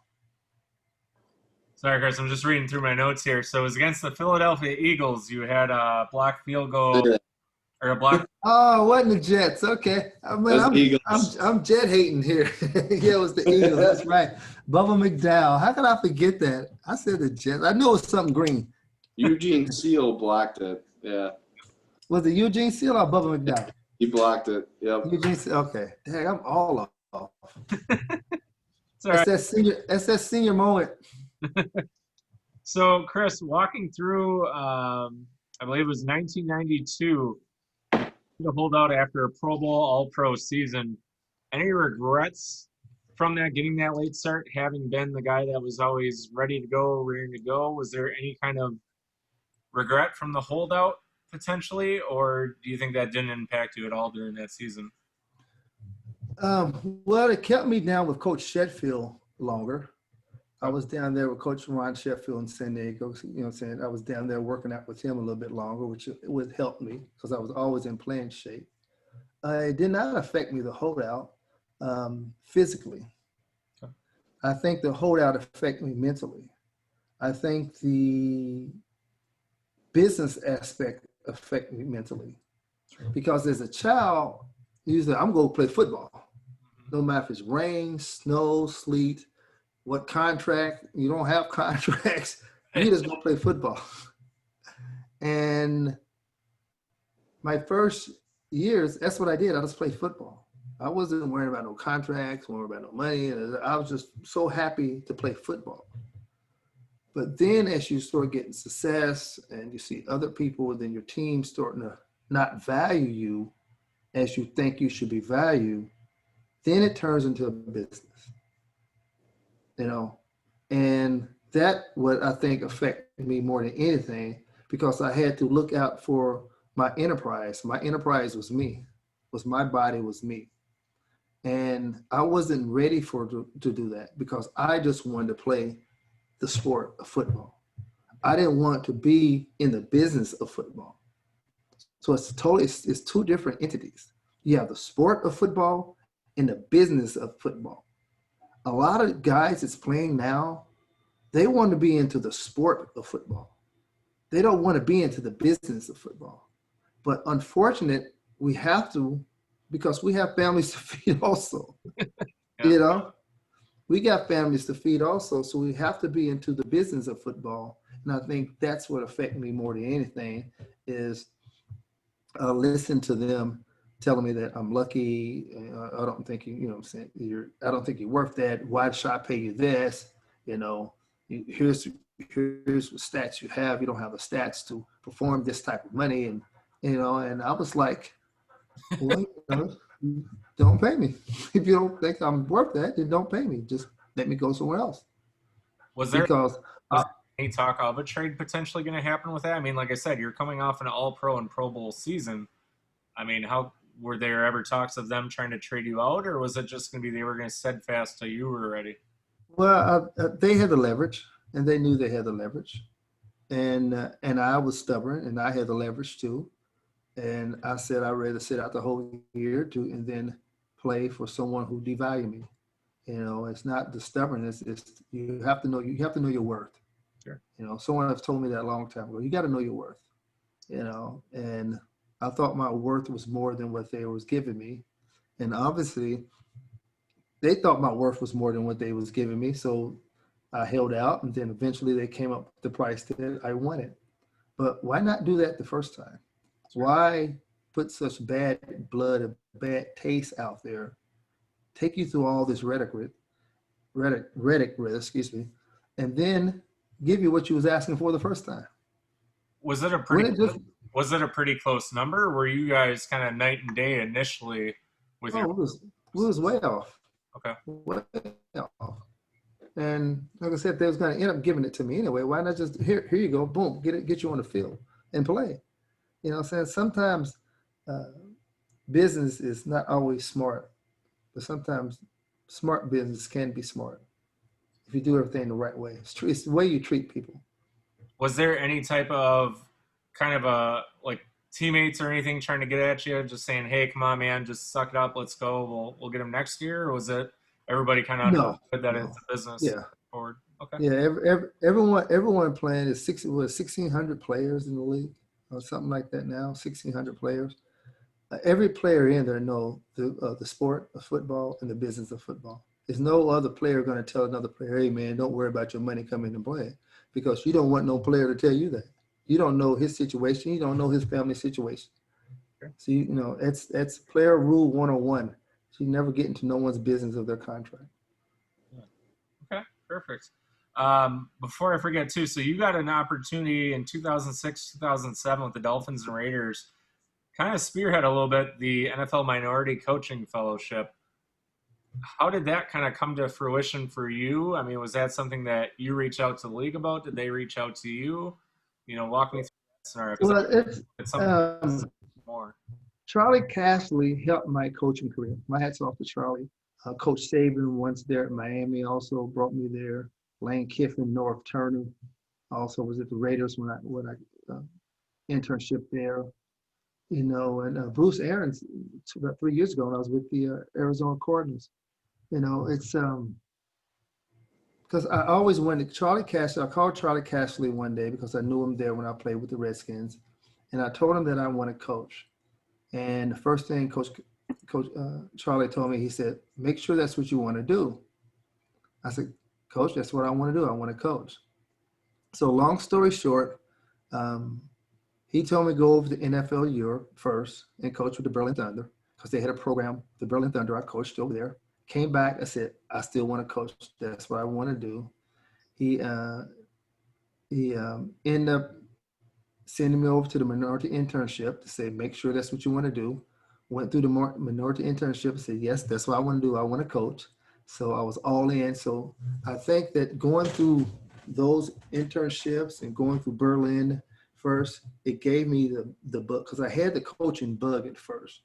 Sorry, Chris, I'm just reading through my notes here. So it was against the Philadelphia Eagles. You had a block field goal or a block. Oh, it wasn't the Jets. Okay. I mean, I'm Jet hating here. Yeah, it was the Eagles. That's right. Bubba McDowell. How could I forget that? I said the Jets. I knew it was something green. Eugene Seal blocked it. Yeah. Was it Eugene Seal or Bubba McDowell? He blocked it. Yep. Eugene Seal. Okay. Dang, I'm all off. Right. That's that senior moment. So, Chris, walking through, I believe it was 1992, to hold out after a Pro Bowl All-Pro season. Any regrets from that, getting that late start, having been the guy that was always ready to go, ready to go? Was there any kind of regret from the holdout potentially, or do you think that didn't impact you at all during that season? Well, it kept me down with Coach Sheffield longer. I was down there with Coach Ron Sheffield in San Diego. You know what I'm saying? I was down there working out with him a little bit longer, which would help me because I was always in playing shape. It did not affect me, the holdout, physically. Okay. I think the holdout affected me mentally. I think the business aspect affected me mentally. Sure. Because as a child, usually I'm going to play football. No matter if it's rain, snow, sleet, what contract, you don't have contracts, you just go play football. And my first years, that's what I did. I just played football. I wasn't worrying about no contracts, worrying about no money. I was just so happy to play football. But then as you start getting success and you see other people within your team starting to not value you as you think you should be valued, then it turns into a business. You know, and that what I think affected me more than anything, because I had to look out for my enterprise. My enterprise was me, was my body, was me. And I wasn't ready to do that because I just wanted to play the sport of football. I didn't want to be in the business of football. So it's two different entities. You have the sport of football and the business of football. A lot of guys that's playing now, they want to be into the sport of football. They don't want to be into the business of football. But unfortunate, we have to, because we have families to feed also. Yeah. We got families to feed also, so we have to be into the business of football. And I think that's what affected me more than anything is listen to them telling me that I'm lucky. I don't think you know what I'm saying. I don't think you're worth that. Why should I pay you this? Here's what stats you have. You don't have the stats to perform this type of money. And I was like, well, don't pay me. If you don't think I'm worth that, then don't pay me. Just let me go somewhere else. Was there Because any talk of a trade potentially going to happen with that? I mean, like I said, you're coming off an All-Pro and Pro Bowl season. I mean, how were there ever talks of them trying to trade you out, or was it just going to be they were going to steadfast till you were ready? well, they had the leverage, and they knew they had the leverage, and I was stubborn, and I had the leverage too. And I said I'd rather sit out the whole year and then play for someone who devalue me. It's not the stubbornness. It's you have to know your worth. Sure. Someone has told me that a long time ago. You got to know your worth. And I thought my worth was more than what they was giving me, and obviously they thought my worth was more than what they was giving me. So I held out, and then eventually they came up with the price that I wanted. But why not do that the first time? Why put such bad blood and bad taste out there? Take you through all this rhetoric, excuse me, and then give you what you was asking for the first time. Was it a pretty close number? Were you guys kind of night and day initially with your? It was way off. Okay. Way off. And like I said, they was going to end up giving it to me anyway. Why not just here you go, boom, get you on the field and play. You know what I'm saying? Sometimes business is not always smart, but sometimes smart business can be smart if you do everything the right way. It's the way you treat people. Was there any type of kind of like teammates or anything trying to get at you, just saying, "Hey, come on, man, just suck it up, let's go. We'll get him next year"? Or was it everybody kind of understood that it's a business? Yeah. Forward. Okay. Yeah. Everyone playing is 1,600 players in the league or something like that now. 1,600 players. Every player in there know the sport of football and the business of football. There's no other player going to tell another player, "Hey, man, don't worry about your money coming and play," because you don't want no player to tell you that. You don't know his situation. You don't know his family situation. Sure. So that's player rule 101. So you never get into no one's business of their contract. Okay, perfect. Before I forget too, so you got an opportunity in 2006, 2007 with the Dolphins and Raiders, kind of spearhead a little bit the NFL Minority Coaching Fellowship. How did that kind of come to fruition for you? I mean, was that something that you reached out to the league about? Did they reach out to you? Walk me through that scenario. Well, It's something more. Charlie Cashley helped my coaching career. My hat's off to Charlie. Coach Saban once there at Miami also brought me there. Lane Kiffin, North Turner also was at the Raiders when I internship there. And Bruce Arians about 3 years ago when I was with the Arizona Cardinals. It's because I always wanted Charlie Cashley. I called Charlie Cashley one day because I knew him there when I played with the Redskins, and I told him that I want to coach. And the first thing Coach Charlie told me, he said, "Make sure that's what you want to do." I said, "Coach, that's what I want to do. I want to coach." So long story short, he told me to go over to NFL Europe first and coach with the Berlin Thunder because they had a program, the Berlin Thunder. I coached over there. Came back. I said, "I still want to coach. That's what I want to do." He ended up sending me over to the minority internship to say, "Make sure that's what you want to do." Went through the minority internship and said, "Yes, that's what I want to do. I want to coach." So I was all in. So I think that going through those internships and going through Berlin first, it gave me the bug, because I had the coaching bug at first.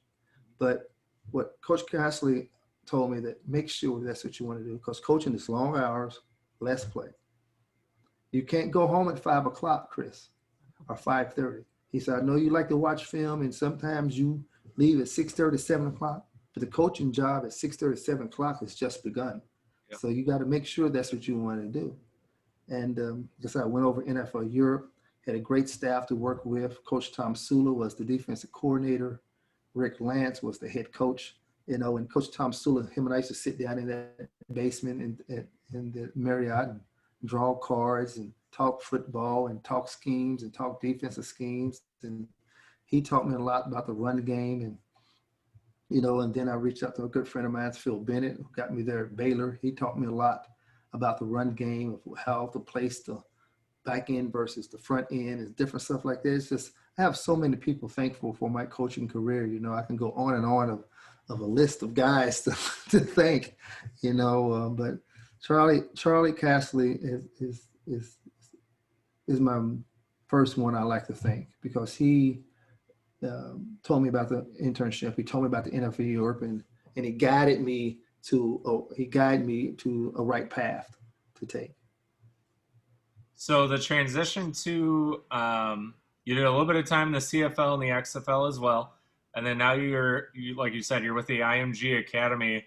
But what Coach Castley told me, that make sure that's what you want to do, because coaching is long hours, less play. You can't go home at 5 o'clock, Chris, or 5:30. He said, I know you like to watch film, and sometimes you leave at 6:30, 7 o'clock, but the coaching job at 6:30, 7 o'clock has just begun. Yep. So you got to make sure that's what you want to do. And just I went over NFL Europe, had a great staff to work with. Coach Tom Sula was the defensive coordinator. Rick Lance was the head coach. And Coach Tom Sula, him and I used to sit down in that basement in the Marriott and draw cards and talk football and talk schemes and talk defensive schemes. And he taught me a lot about the run game. And then I reached out to a good friend of mine, Phil Bennett, who got me there at Baylor. He taught me a lot about the run game, of how to place the back end versus the front end and different stuff like that. It's just, I have so many people thankful for my coaching career. I can go on and on of a list of guys to thank, but Charlie Castley is my first one I like to thank, because he told me about the internship. He told me about the NFL Europe, and he guided me to a right path to take. So the transition to you did a little bit of time in the CFL and the XFL as well, and then now you're like you said, you're with the IMG Academy.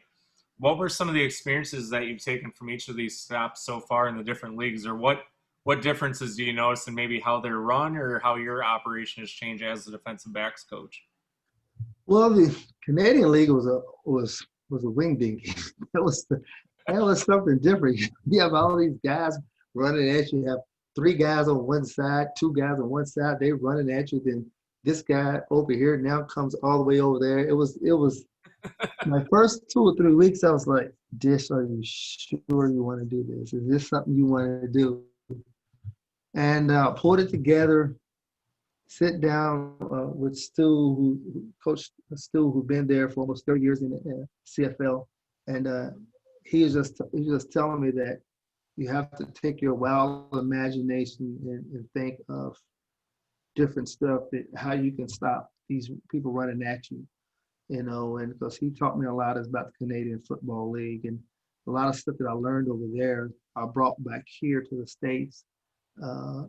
What were some of the experiences that you've taken from each of these stops so far in the different leagues, or what differences do you notice in maybe how they're run or how your operation has changed as the defensive backs coach? Well, the Canadian League was a wing ding. That was something different. You have all these guys running at you. You have 3 guys on one side, 2 guys on one side. They're running at you. Then this guy over here now comes all the way over there. It was my first 2 or 3 weeks. I was like, Dish, are you sure you want to do this? Is this something you want to do? And pulled it together. Sit down with Stu, Coach Stu, who's been there for almost 30 years in the CFL, and he was just telling me that you have to take your wild imagination and think of different stuff, that how you can stop these people running at you, and because he taught me a lot about the Canadian Football League, and a lot of stuff that I learned over there I brought back here to the States.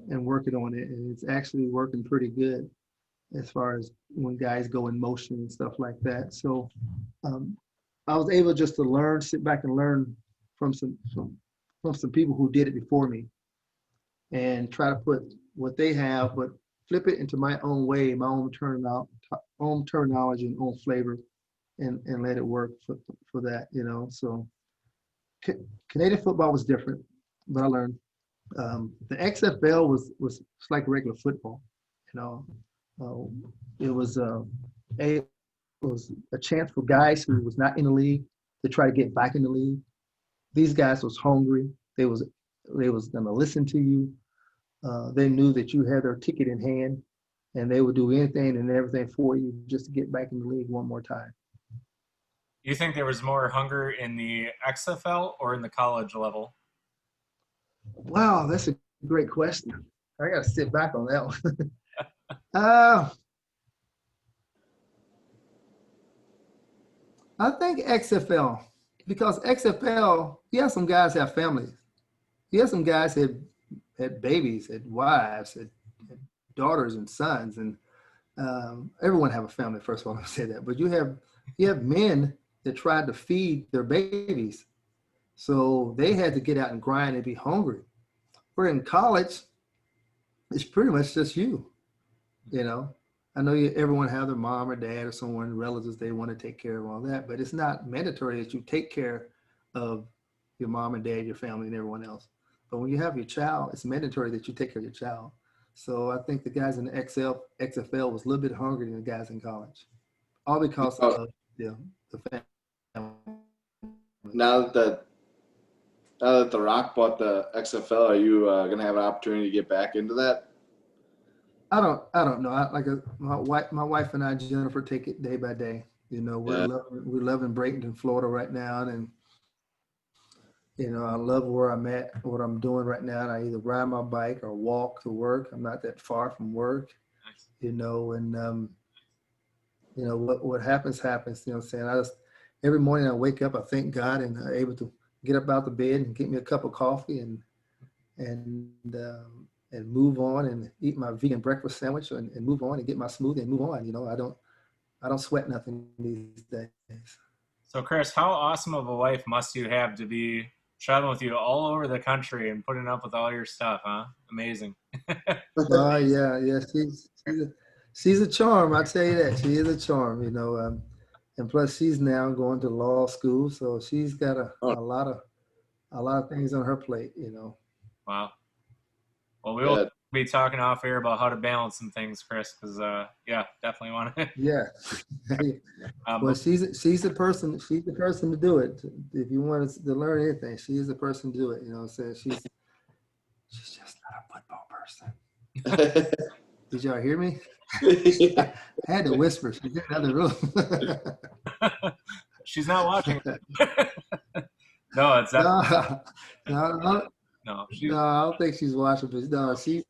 And working on it, and it's actually working pretty good as far as when guys go in motion and stuff like that. So I was able just to sit back and learn from some people who did it before me, and try to put what they have, but flip it into my own way, my own terminology and own flavor, and let it work for that. So Canadian football was different, but I learned. The XFL was like regular football, it was a chance for guys who was not in the league to try to get back in the league. These guys was hungry. They was going to listen to you. They knew that you had their ticket in hand, and they would do anything and everything for you just to get back in the league one more time. You think there was more hunger in the XFL or in the college level? Wow, that's a great question. I got to sit back on that one. I think XFL, because XFL, you have some guys have families. You have some guys had babies, had wives, had daughters and sons, and everyone have a family. First of all, I say that, but you have men that tried to feed their babies. So they had to get out and grind and be hungry. Where in college, it's pretty much just you. I know everyone have their mom or dad or someone, relatives they want to take care of, all that, but it's not mandatory that you take care of your mom and dad, your family, and everyone else. But when you have your child, it's mandatory that you take care of your child. So I think the guys in the XFL was a little bit hungrier than the guys in college, all because of the family. Now that The Rock bought the XFL, are you going to have an opportunity to get back into that? I don't know. My wife and I, Jennifer, take it day by day. We're loving Bradenton, Florida right now, and You know, I love where I'm at, what I'm doing right now. And I either ride my bike or walk to work. I'm not that far from work, Nice. you know, and you know, what happens happens. You know what I'm saying? I just every morning I wake up, I thank God, and I'm able to get up out the bed and get me a cup of coffee and and move on and eat my vegan breakfast sandwich and move on and get my smoothie and move on. You know, I don't sweat nothing these days. So, Chris, how awesome of a wife must you have to be traveling with you all over the country and putting up with all your stuff, huh? Amazing. Oh yeah, she's a charm. I tell you that she is a charm. You know, and plus she's now going to law school, so she's got Oh, a lot of things on her plate. You know. Wow. Well, we will yeah. be talking off air about how to balance some things, Chris, because, yeah, definitely want to. Yeah. Well, But she's the person. She's the person to do it. If you want to learn anything, she is the person to do it. You know, what I'm saying she's just not a football person. Did y'all hear me? Yeah. I had to whisper. She's in another room. she's not watching. No, it's definitely no, no. no, I don't think she's watching. But no, she's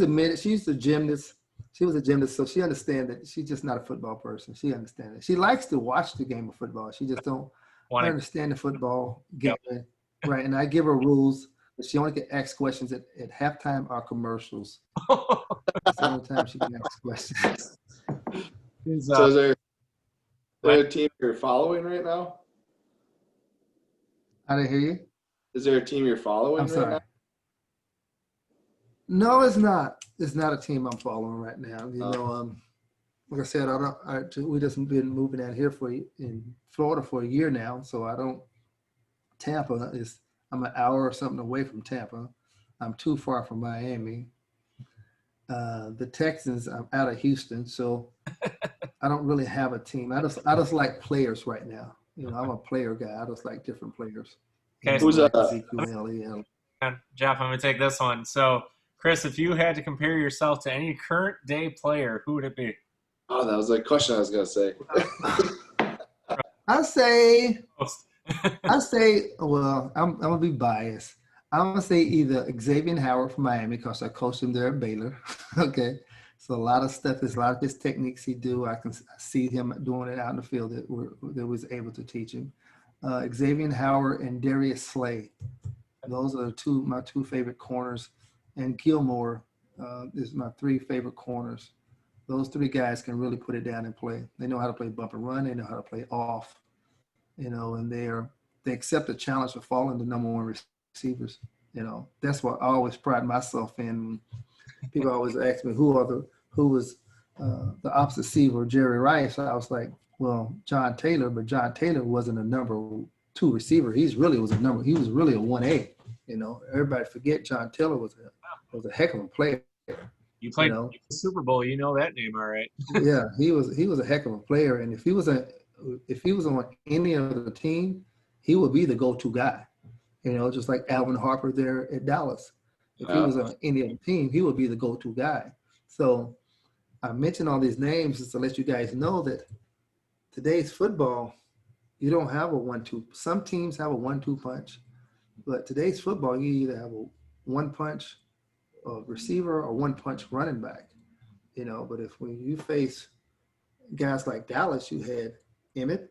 admitted she's a gymnast. She was a gymnast, so she understands that she's just not a football person. She understands it. She likes to watch the game of football. She just don't Want understand the football game, Yep. right? And I give her rules, but she only can ask questions at halftime or commercials. That's the only time she can ask questions. So is there a team you're following right now? I didn't hear you. Is there a team you're following I'm right sorry. now? No, it's not. It's not a team I'm following right now. You know, like I said, we just been moving out here in Florida for a year now, so I don't. Tampa is. I'm an hour or something away from Tampa. I'm too far from Miami. The Texans, I'm out of Houston, so I don't really have a team. I just like players right now. You know, I'm a player guy. I just like different players. Okay, You know, Who's like Ezekiel Elliott. Jeff, I'm going to take this one. So, Chris, if you had to compare yourself to any current day player, who would it be? Oh, that was a question I was gonna say. I say, well, I'm gonna be biased. I'm gonna say either Xavier Howard from Miami because I coached him there at Baylor. Okay, so a lot of his techniques he do. I see him doing it out in the field that was able to teach him. Xavier Howard and Darius Slay. Those are my two favorite corners, and Gilmore is my three favorite corners. Those three guys can really put it down and play. They know how to play bump and run. They know how to play off. You know, and they accept the challenge of falling the number one receivers. You know, that's what I always pride myself in. People always ask me who was the opposite receiver, Jerry Rice. I was like, well, John Taylor, but John Taylor wasn't a number two receiver. He was really a 1A. You know, everybody forget John Taylor was a heck of a player. You played know? the Super Bowl. You know that name, all right? Yeah, he was a heck of a player, and if he was on any other team, he would be the go-to guy. You know, just like Alvin Harper there at Dallas. If he was on any other team, he would be the go-to guy. So I mention all these names just to let you guys know that today's football, you don't have a 1-2. Some teams have a 1-2 punch, but today's football, you either have a one punch receiver or one punch running back. You know, but when you face guys like Dallas, you had Emmett,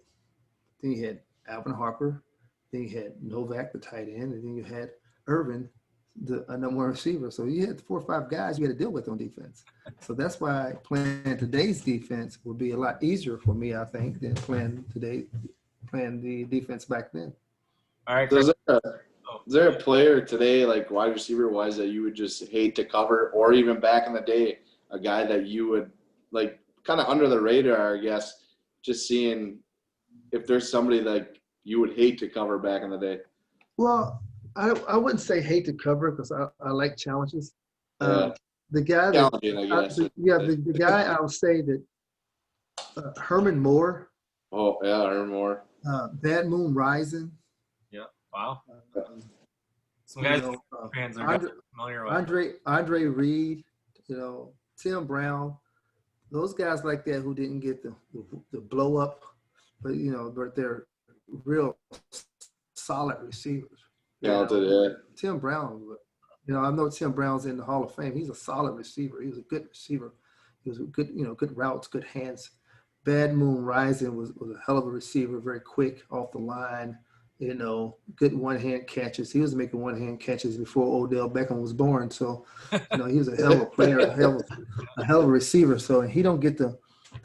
then you had Alvin Harper, then you had Novak, the tight end, and then you had Irvin, a number one receiver. So you had 4 or 5 guys you had to deal with on defense. So that's why playing today's defense would be a lot easier for me, I think, than playing the defense back then. All right, So Chris. is there a player today, like wide receiver wise, that you would just hate to cover, or even back in the day, a guy that you would like kind of under the radar, I guess, just seeing if there's somebody like you would hate to cover back in the day? Well, I wouldn't say hate to cover because I like challenges. Yeah. The guy Challenging, I guess. the guy I would say that Herman Moore. Oh yeah, or more. Bad Moon Rising. Yeah. Wow. Some You guys know, fans are definitely familiar with. Andre Reed, you know, Tim Brown, those guys like that who didn't get the blow up, but you know, but they're real solid receivers. Talented, yeah. Tim Brown, I know Tim Brown's in the Hall of Fame. He's a solid receiver. He was a good receiver. He was a good, good routes, good hands. Bad Moon Rising was a hell of a receiver, very quick off the line, good one-hand catches. He was making one-hand catches before Odell Beckham was born. So, he was a hell of a player, a hell of a receiver. So, and he don't get the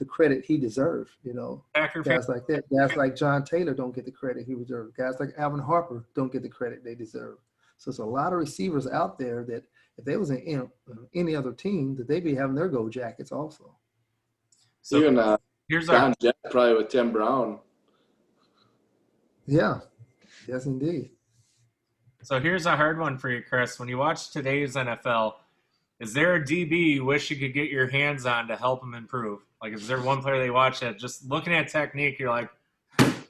credit he deserved, Guys like that. Guys like John Taylor don't get the credit he deserved. Guys like Alvin Harper don't get the credit they deserve. So it's a lot of receivers out there that if they was in any other team, that they'd be having their gold jackets also. So even John Jett probably with Tim Brown. Yeah. Yes, indeed. So here's a hard one for you, Chris. When you watch today's NFL, is there a DB you wish you could get your hands on to help him improve? Like, is there one player they watch that just looking at technique, you're like,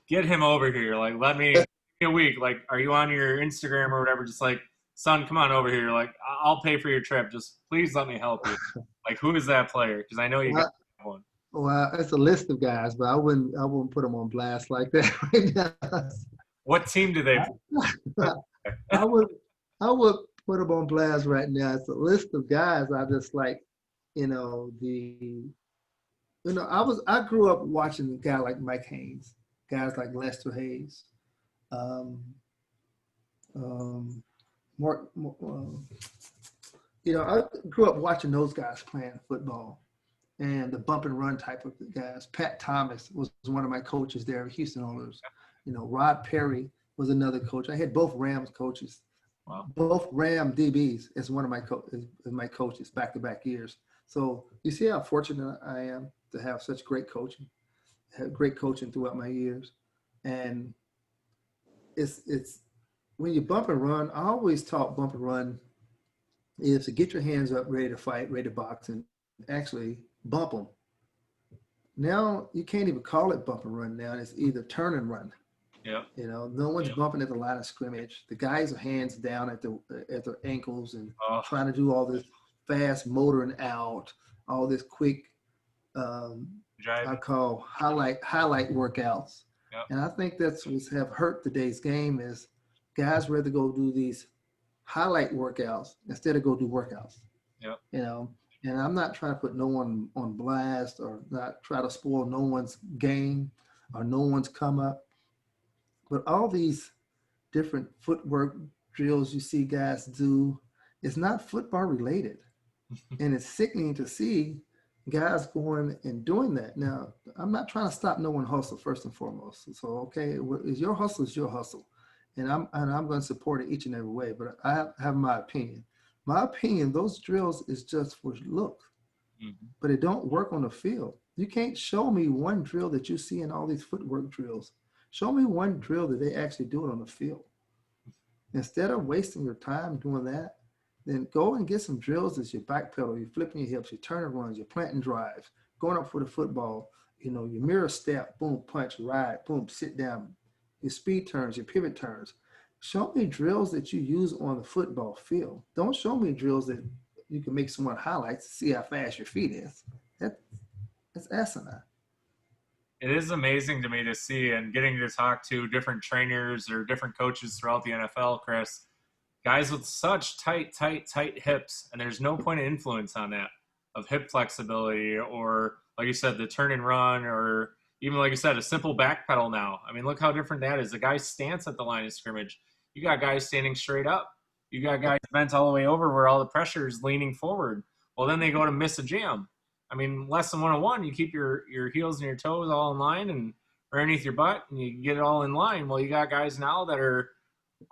get him over here. Like, let me a week. Like, are you on your Instagram or whatever? Just like, son, come on over here. Like, I'll pay for your trip. Just please let me help you. Like, who is that player? Because I know you got one. Well, it's a list of guys, but I wouldn't put them on blast like that right now. What team do they play? I would put them on blast right now. It's a list of guys. I just like, I grew up watching a guy like Mike Haynes, guys like Lester Hayes, I grew up watching those guys playing football and the bump and run type of guys. Pat Thomas was one of my coaches there, Houston Oilers. Rod Perry was another coach. I had both Rams coaches, both Ram DBs as one of my coaches back-to-back years. So you see how fortunate I am to have such great coaching, throughout my years. And it's when you bump and run, I always taught bump and run is to get your hands up, ready to fight, ready to box, and actually bump them. Now you can't even call it bump and run now. It's either turn and run. Yeah. No one's bumping at the line of scrimmage. The guys are hands down at their ankles and trying to do all this fast motoring out, all this quick, I call highlight workouts. Yep. And I think that's what's have hurt today's game is guys rather go do these highlight workouts instead of go do workouts. Yep. And I'm not trying to put no one on blast or not try to spoil no one's game or no one's come up. But all these different footwork drills you see guys do, it's not football related. And it's sickening to see guys going and doing that. Now, I'm not trying to stop no one hustle first and foremost. So, okay, is your hustle is your hustle. And I'm going to support it each and every way. But I have my opinion. My opinion, those drills is just for look. Mm-hmm. But it don't work on the field. You can't show me one drill that you see in all these footwork drills. Show me one drill that they actually do it on the field. Instead of wasting your time doing that, then go and get some drills as your back pedal, you're flipping your hips, your turn and runs, your planting drives, going up for the football, your mirror step, boom, punch, ride, boom, sit down, your speed turns, your pivot turns. Show me drills that you use on the football field. Don't show me drills that you can make someone highlights to see how fast your feet is. That's asinine. It is amazing to me to see, and getting to talk to different trainers or different coaches throughout the NFL, Chris, guys with such tight hips, and there's no point of influence on that, of hip flexibility or, like you said, the turn and run, or even, like you said, a simple back pedal now. I mean, look how different that is. The guy's stance at the line of scrimmage. You got guys standing straight up. You got guys bent all the way over where all the pressure is leaning forward. Well, then they go to miss a jam. I mean, lesson 101, you keep your heels and your toes all in line and underneath your butt, and you get it all in line. Well, you got guys now that are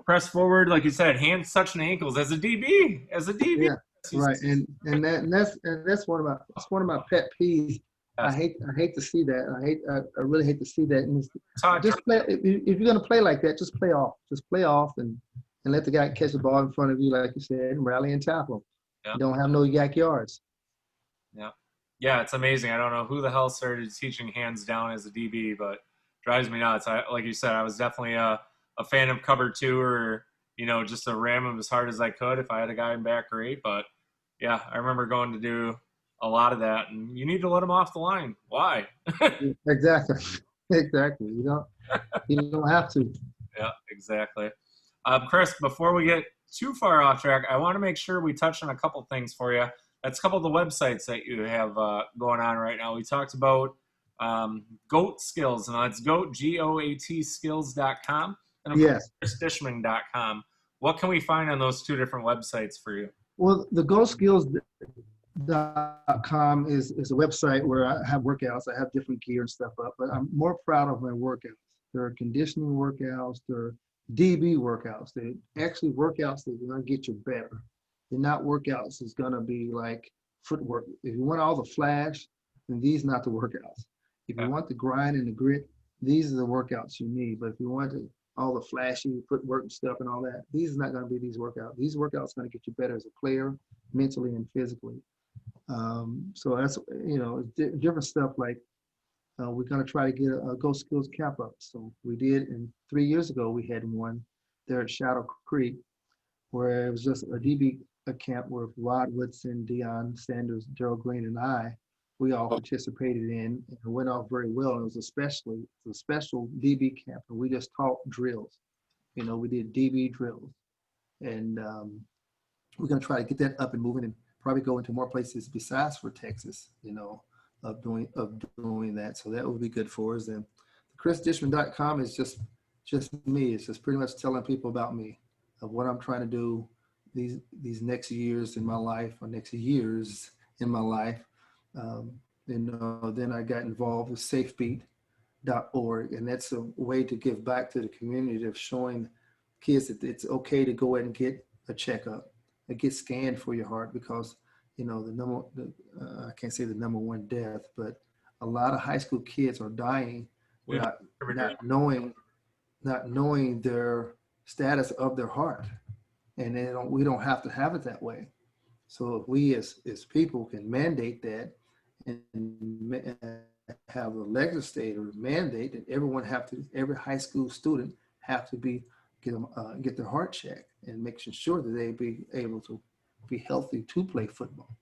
pressed forward, like you said, hands touching ankles as a DB. Yeah, right. And that's one of my pet peeves. Yes. I hate to see that. I really hate to see that. And just play. If you're gonna play like that, just play off. Just play off and let the guy catch the ball in front of you, like you said, and rally and tackle him. Yeah. You don't have no yak yards. Yeah. Yeah, it's amazing. I don't know who the hell started teaching hands down as a DB, but drives me nuts. Like you said, I was definitely a fan of cover two, or, just to ram him as hard as I could if I had a guy in back great. But, yeah, I remember going to do a lot of that, and you need to let him off the line. Why? Exactly. You don't have to. Yeah, exactly. Chris, before we get too far off track, I want to make sure we touch on a couple things for you. That's a couple of the websites that you have going on right now. We talked about GOAT Skills, and that's GOAT, GOAT skills.com, and of Yes. course, CrisDishman.com. What can we find on those two different websites for you? Well, the GoSkills.com is a website where I have workouts. I have different gear and stuff up, but I'm more proud of my workouts. There are conditioning workouts. There are DB workouts. They're actually workouts that are going to get you better. They're not workouts that's going to be like footwork. If you want all the flash, then these are not the workouts. If you want the grind and the grit, these are the workouts you need. But if you want all the flashy footwork stuff and all that, these are not going to be these workouts. These workouts are going to get you better as a player, mentally and physically. So that's, different stuff like we're going to try to get a Go Skills camp up. So we did, and 3 years ago we had one there at Shadow Creek where it was just a DB camp with Rod Woodson, Deion Sanders, Gerald Green, and we all participated in, and it went off very well. It was a special DB camp, and we just taught drills. We did DB drills, and we're going to try to get that up and moving, and probably go into more places besides for Texas, of doing that. So that would be good for us. And CrisDishman.com is just me. It's just pretty much telling people about me, of what I'm trying to do these next years in my life, or next years in my life. Then I got involved with safebeat.org, and that's a way to give back to the community of showing kids that it's okay to go ahead and get a checkup and get scanned for your heart, because I can't say the number one death, but a lot of high school kids are dying without not knowing their status of their heart, and we don't have to have it that way. So if we as people can mandate that, and have a legislator mandate that every high school student have to get their heart checked, and making sure that they be able to be healthy to play football.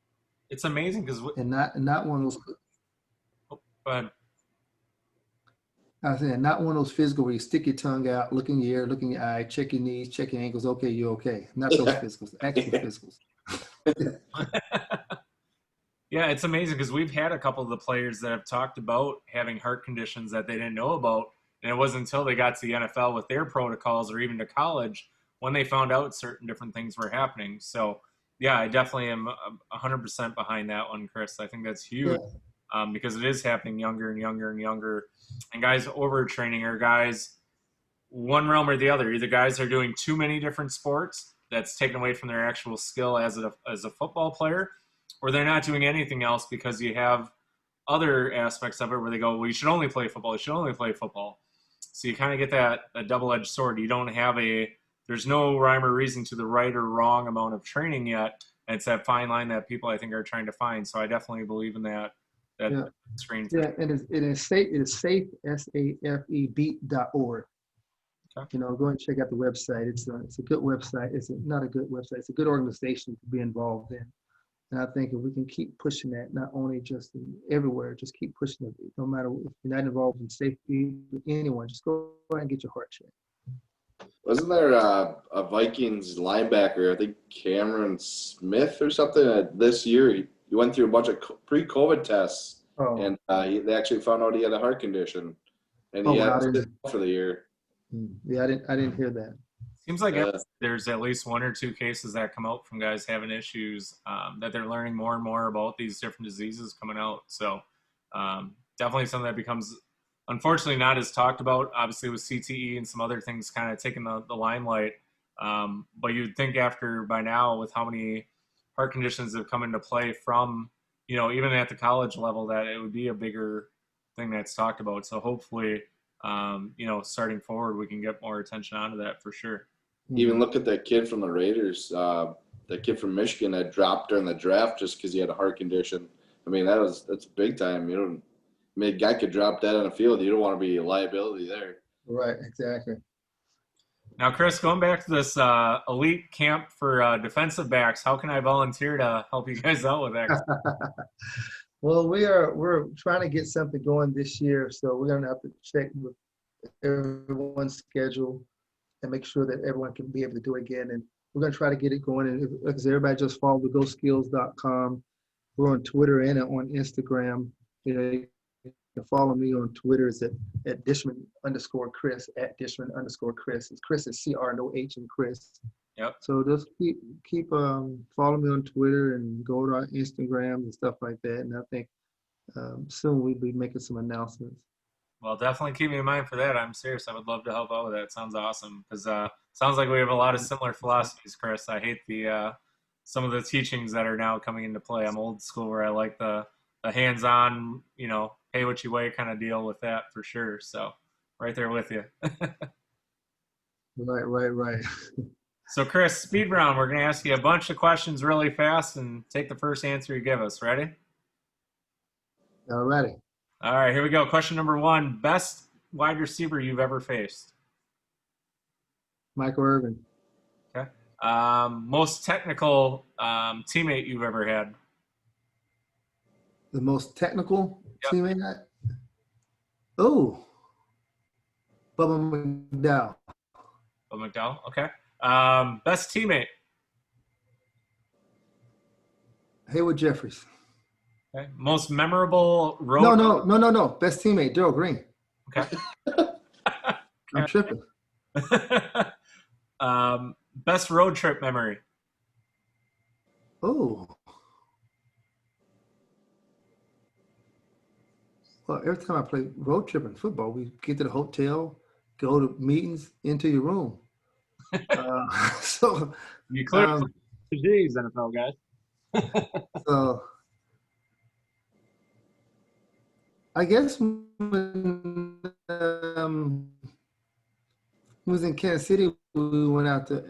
It's amazing because and not one of those. Go ahead. I was saying, not one of those physical where you stick your tongue out, look in your ear, look in your eye, check your knees, check your ankles. Okay, you're okay. Not those physicals, actual physicals. Yeah, it's amazing because we've had a couple of the players that have talked about having heart conditions that they didn't know about. And it wasn't until they got to the NFL with their protocols, or even to college, when they found out certain different things were happening. So, yeah, I definitely am 100% behind that one, Chris. I think that's huge. Because it is happening younger and younger and younger. And guys overtraining are guys one realm or the other. Either guys are doing too many different sports that's taken away from their actual skill as a football player, or they're not doing anything else because you have other aspects of it where they go, well, you should only play football. You should only play football. So you kind of get that double-edged sword. You don't have there's no rhyme or reason to the right or wrong amount of training yet. And it's that fine line that people, I think, are trying to find. So I definitely believe in that screen. Yeah, and it's safe. It is safe, SAFE beat.org. Okay. Go and check out the website. It's a good website. It's not a good website. It's a good organization to be involved in. And I think if we can keep pushing that, not only just everywhere, just keep pushing it. No matter if you're not involved in safety with anyone, just go and get your heart checked. Wasn't there a Vikings linebacker, I think Cameron Smith or something, this year? He went through a bunch of pre-COVID tests, and they actually found out he had a heart condition, and he had to sit for the year. Yeah, I didn't hear that. Seems like there's at least one or two cases that come out from guys having issues, that they're learning more and more about these different diseases coming out. So definitely something that becomes, unfortunately, not as talked about, obviously with CTE and some other things kind of taking the limelight. But you'd think by now, with how many heart conditions have come into play from, even at the college level, that it would be a bigger thing that's talked about. So hopefully, starting forward, we can get more attention onto that for sure. Even look at that kid from the Raiders, that kid from Michigan that dropped during the draft just because he had a heart condition. I mean, that's big time. A guy could drop that on the field. You don't want to be a liability there. Right, exactly. Now, Chris, going back to this elite camp for defensive backs, how can I volunteer to help you guys out with that? Well, we're trying to get something going this year, so we're gonna have to check with everyone's schedule and make sure that everyone can be able to do it again. And we're going to try to get it going. And like I said, everybody just follow thegosskills.com. We're on Twitter and on Instagram. You know, you can follow me on Twitter. It's at Dishman_Cris, at Dishman_Cris. It's Chris is CR, no H in Chris. Yep. So just keep following me on Twitter and go to our Instagram and stuff like that. And I think soon we'll be making some announcements. Well, definitely keep me in mind for that. I'm serious. I would love to help out with that. It sounds awesome because sounds like we have a lot of similar philosophies, Chris. I hate the some of the teachings that are now coming into play. I'm old school where I like the hands-on, you know, pay what you weigh kind of deal with that for sure. So right there with you. Right. So, Chris, speed round. We're going to ask you a bunch of questions really fast and take the first answer you give us. Ready? All righty. All right, here we go. Question number 1. Best wide receiver you've ever faced? Michael Irvin. Okay. Most technical teammate you've ever had? The most technical Yep. teammate? Oh, Bubba McDowell. Bubba McDowell. Okay. Best teammate? Haywood Jeffries. Okay. Most memorable road? No. Best teammate, Daryl Green. Okay. I'm tripping. Best road trip memory? Oh. Well, every time I play road trip in football, we get to the hotel, go to meetings, into your room. So You clearly these NFL guys. So I guess when we was in Kansas City, we went out to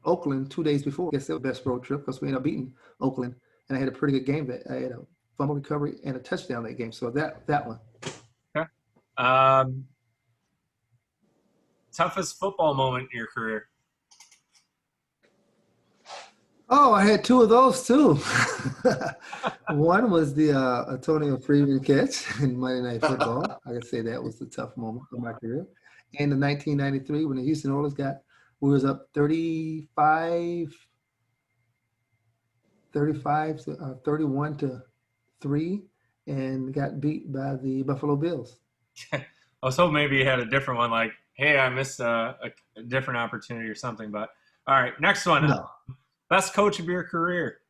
Oakland 2 days before. I guess that was the best road trip because we ended up beating Oakland, and I had a pretty good game. That I had a fumble recovery and a touchdown that game. So that one. Okay. Toughest football moment in your career? Oh, I had 2 of those too. One was the Antonio Freeman catch in Monday Night Football. I can say that was the tough moment of my career. And in 1993, when the Houston Oilers we was up 31 to 3, and got beat by the Buffalo Bills. I was hoping maybe you had a different one, like, hey, I missed a different opportunity or something. But all right, next one. No. Best coach of your career?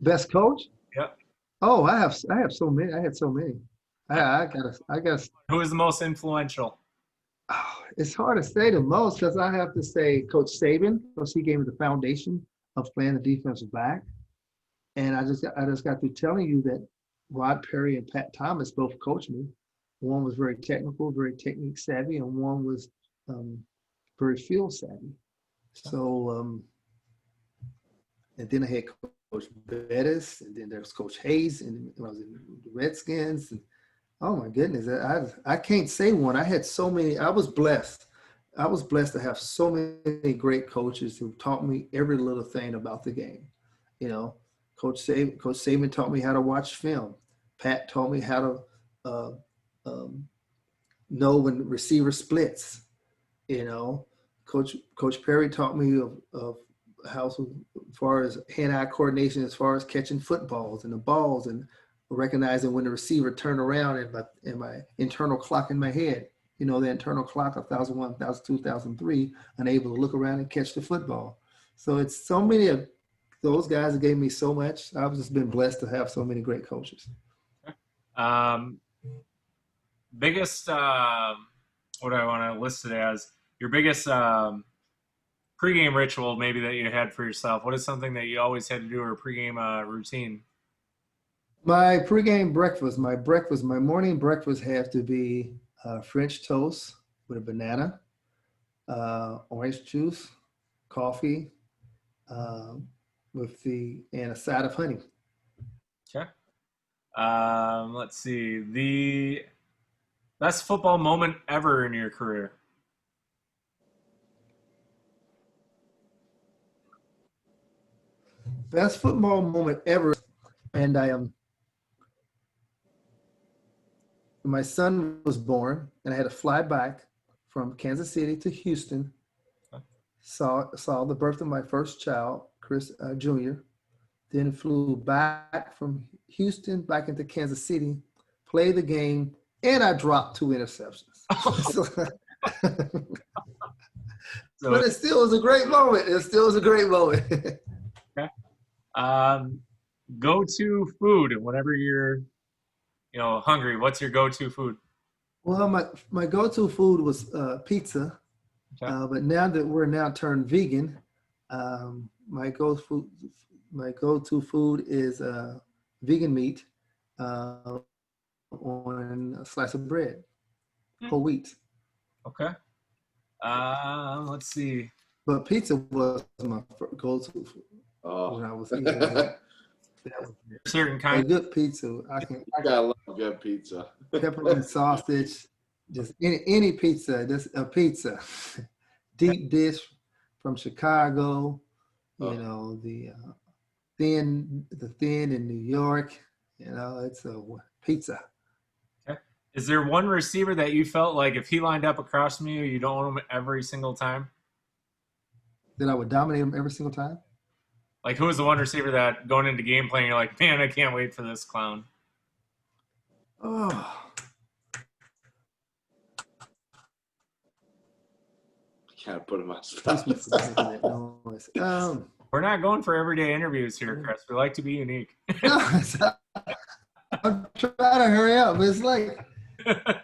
Best coach? Yep. Oh, I have so many. I had so many. I got. Who is the most influential? Oh, it's hard to say the most because I have to say Coach Saban, because he gave me the foundation of playing the defensive back. And I just got through telling you that Rod Perry and Pat Thomas both coached me. One was very technical, very technique savvy, and one was very field savvy. So, and then I had Coach Bettis, and then there was Coach Hayes, and when I was in the Redskins. And oh my goodness, I can't say one. I had so many. I was blessed. I was blessed to have so many great coaches who taught me every little thing about the game. You know, Coach Saban taught me how to watch film. Pat taught me how to know when the receiver splits. You know, Coach Perry taught me of how, as far as hand-eye coordination, as far as catching footballs and the balls, and recognizing when the receiver turned around, and my internal clock in my head, you know, the internal clock of 2001, 2002, 2003, unable to look around and catch the football. So it's so many of those guys that gave me so much. I've just been blessed to have so many great coaches. Biggest, what do I want to list it as? Your biggest pregame ritual maybe that you had for yourself. What is something that you always had to do, or a pregame routine? My pregame breakfast, my morning breakfast have to be French toast with a banana, orange juice, coffee, and a side of honey. Okay. Let's see. The best football moment ever in your career? Best football moment ever, and my son was born, and I had to fly back from Kansas City to Houston saw the birth of my first child, Chris Jr. Then flew back from Houston back into Kansas City, played the game, and I dropped 2 interceptions. So, So, but it still was a great moment. It still was a great moment. okay. Go-to food whenever you're, hungry. What's your go-to food? Well, my go-to food was pizza, Okay. but now that we're now turned vegan, my go-to food is vegan meat on a slice of bread, whole wheat. Okay. Let's see. But pizza was my go-to food when I was eating. That was it. Certain A kind. good pizza, I I love good pizza. pepperoni sausage, just any pizza, just a pizza. Deep dish from Chicago, the thin in New York, it's a pizza. Okay. Is there one receiver that you felt like if he lined up across from you, you don't want him every single time? That I would dominate them every single time. Like, who was the one receiver that going into game plan, you're like, man, I can't wait for this clown? Oh, Can't put him on excuse me spot. for making that noise. We're not going for everyday interviews here, Chris. We like to be unique. No, I'm trying to hurry up, but it's like, I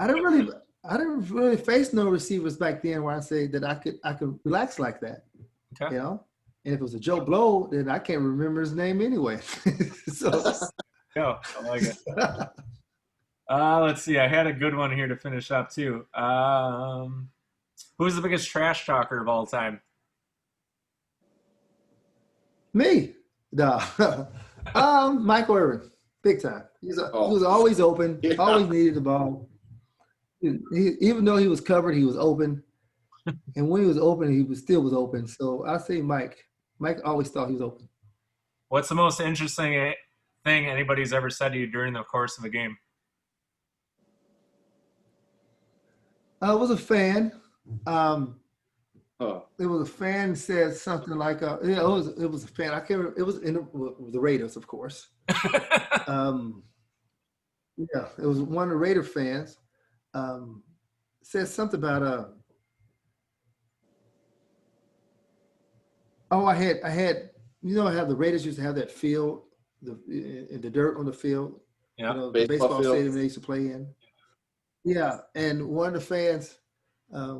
didn't really face no receivers back then where I say that I could relax like that. Okay. And if it was a Joe Blow, then I can't remember his name anyway. So Yeah, I like it. Let's see. I had a good one here to finish up too. Who's the biggest trash talker of all time? me, no. Michael Irvin, big time. He was always open, Yeah. always needed the ball. Even though he was covered, he was open. And when he was open, he still was open. So I say Mike. Mike always thought he was open. What's the most interesting thing anybody's ever said to you during the course of a game? I was a fan. Oh, It was a fan said something like, it was a fan. I can't remember. It was in the Raiders, of course. Yeah, it was one of the Raider fans. Said something about I had how the Raiders used to have that field, the dirt on the field, Yeah. the Baseball baseball field. stadium they used to play in. Yeah, and one of the fans, I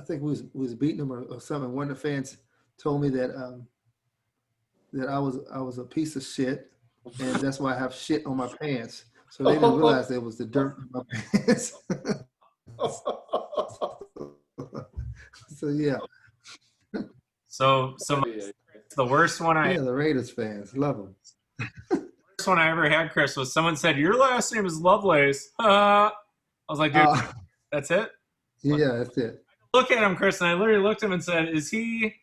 think we was beating them or something. One of the fans told me that that I was a piece of shit, and that's why I have shit on my pants. So they didn't realize there was the dirt on my pants. So yeah, So the worst one the Raiders fans love them. first one I ever had, Chris, was someone said, "Your last name is Lovelace." I was like, dude, that's it? Yeah, that's it. Look at him, Chris, and I literally looked at him and said, does he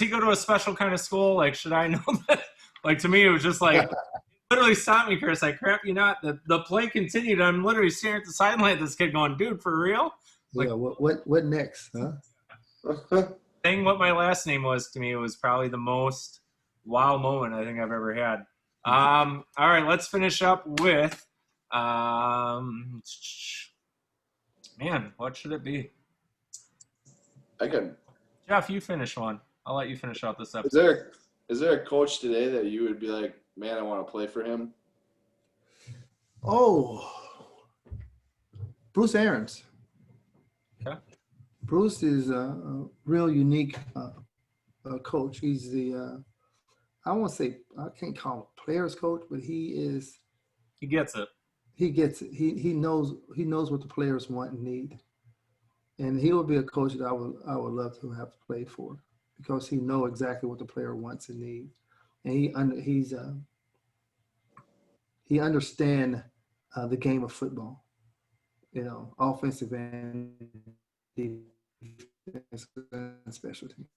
go to a special kind of school? Like, should I know that? Like, to me, it was just like, literally stopped me, Chris. Like, crap you not. The play continued. I'm literally staring at the sideline at this kid going, dude, for real? Like, Yeah, what next, huh? saying what my last name was to me was probably the most wow moment I think I've ever had. All right, let's finish up with, man, what should it be? I could. Jeff, you finish one. I'll let you finish out this episode. Is there a coach today that you would be like, man, I want to play for him? Oh, Bruce Arians. Okay. Bruce is a real unique coach. He's I won't say, I can't call him a player's coach, but he gets it. He gets it. He knows what the players want and need. And he would be a coach that I would love to have played for, because he knows exactly what the player wants and needs. And he understands the game of football, offensive and defense and special teams.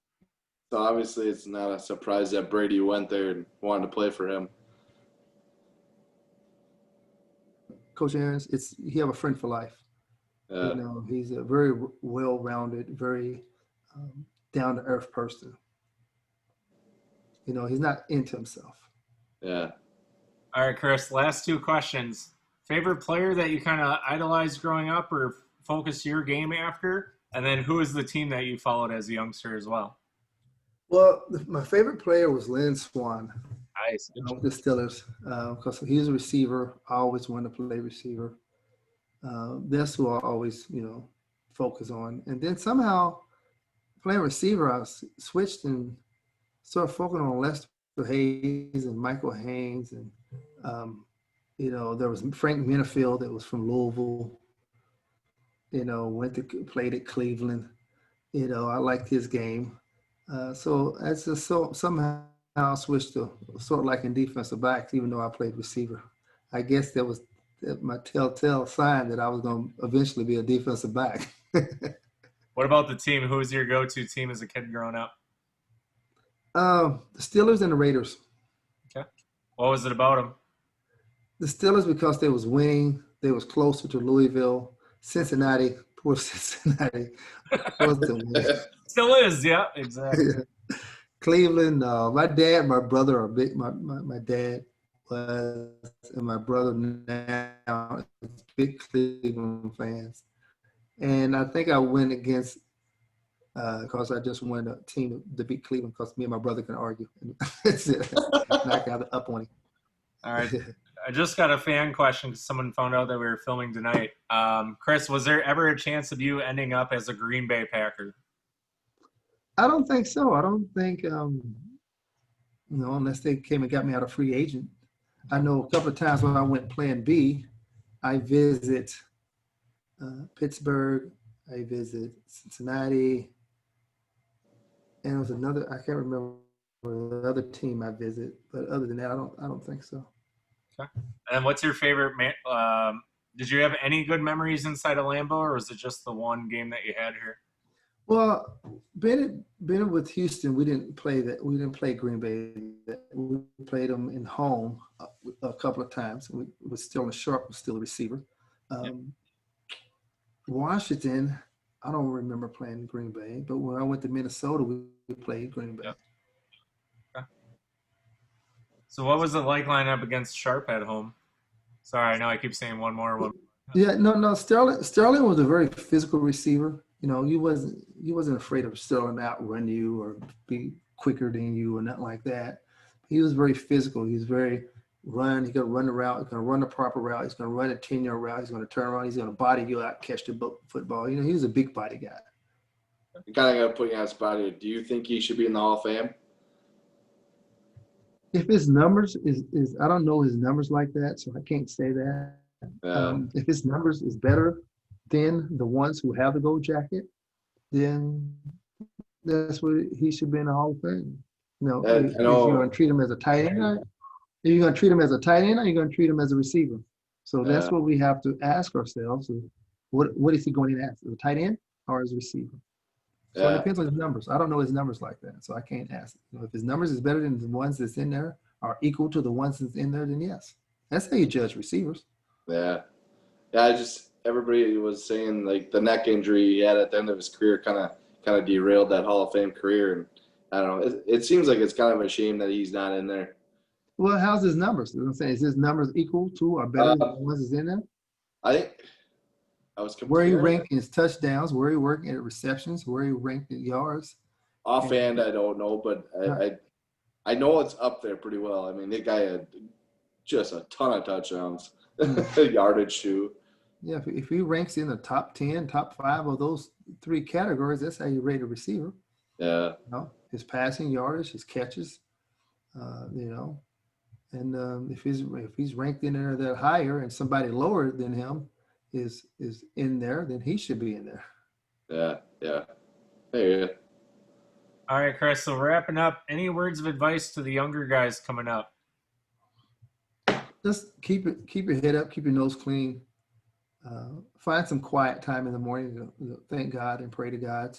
So obviously it's not a surprise that Brady went there and wanted to play for him. Coach Arians, he have a friend for life. You know, he's a very well-rounded, very down-to-earth person. You know, he's not into himself. Yeah. All right, Chris, last two questions. Favorite player that you kind of idolized growing up or focused your game after? And then who is the team that you followed as a youngster as well? Well, my favorite player was Lynn Swan Nice. with the Steelers because he was a receiver. I always wanted to play receiver. That's who I always, you know, focus on. And then somehow playing receiver, I switched and started focusing on Lester Hayes and Michael Haynes. And, you know, there was Frank Minifield that was from Louisville, you know, played at Cleveland. You know, I liked his game. So that's just somehow I switched to sort of like in defensive backs, even though I played receiver. I guess that was my telltale sign that I was going to eventually be a defensive back. What about the team? Who was your go-to team as a kid growing up? The Steelers and the Raiders. Okay. What was it about them? The Steelers because they was winning. They was closer to Louisville. Cincinnati, poor Cincinnati. Wasn't winning. Still is, yeah, exactly. Cleveland, my dad, my brother are big. My dad was, and my brother now is big Cleveland fans. And I think I went against because I just wanted a team to beat Cleveland because me and my brother can argue. That's it. And I got up on him. All right. I just got a fan question because someone found out that we were filming tonight. Chris, was there ever a chance of you ending up as a Green Bay Packer? I don't think so. I don't think, you know, unless they came and got me out of free agent. I know a couple of times when I went Plan B, I visit Pittsburgh, I visit Cincinnati, and it was another. I can't remember the other team I visit, but other than that, I don't think so. Okay. And what's your favorite? Did you have any good memories inside of Lambeau, or was it just the one game that you had here? Well, being with Houston, we didn't play that. We didn't play Green Bay. We played them in home a couple of times. We was still a sharp, was still a receiver. Washington, I don't remember playing Green Bay, but when I went to Minnesota, we played Green Bay. Yep. Okay. So what was it like lining up against Sharp at home? Sorry, I know I keep saying one more. Yeah, no. Sterling was a very physical receiver. You know, he wasn't afraid of Sterling to outrun you or be quicker than you or nothing like that. He was very physical. He was very run. He's going to run the route. He's going to run the proper route. He's going to run a 10-yard route. He's going to turn around. He's going to body you out, catch the football. You know, he was a big body guy. You kind of got to put you on the spot here. Do you think he should be in the Hall of Fame? If his numbers is I don't know his numbers like that, so I can't say that. If his numbers is better than the ones who have the gold jacket, then that's what he should be in the Hall of Fame. You know, if you're going to treat him as a tight end, are you going to treat him as a tight end, or are you going to treat him as a receiver? So that's what we have to ask ourselves: what is he going to ask, as a tight end or as a receiver? So it depends on his numbers. I don't know his numbers like that, so I can't ask. You know, if his numbers is better than the ones that's in there, are equal to the ones that's in there, then yes. That's how you judge receivers. Yeah. Everybody was saying like the neck injury he had at the end of his career kind of derailed that Hall of Fame career, and I don't know. It seems like it's kind of a shame that he's not in there. Well, how's his numbers? You know what I'm saying? Is his numbers equal to or better than the ones that's in there? I think I was comparing. Where he ranked in his touchdowns, where he ranked in receptions, where he ranked in yards. Offhand, I don't know, but I know it's up there pretty well. I mean, the guy had just a ton of touchdowns, yardage too. Yeah, if he ranks in the top 10, top 5 of those 3 categories, that's how you rate a receiver. Yeah. You know, his passing yardage, his catches, you know. And if he's ranked in there that higher and somebody lower than him is in there, then he should be in there. Yeah. Hey. All right, Chris, so wrapping up, any words of advice to the younger guys coming up? Just keep your head up, keep your nose clean. Find some quiet time in the morning to thank God and pray to God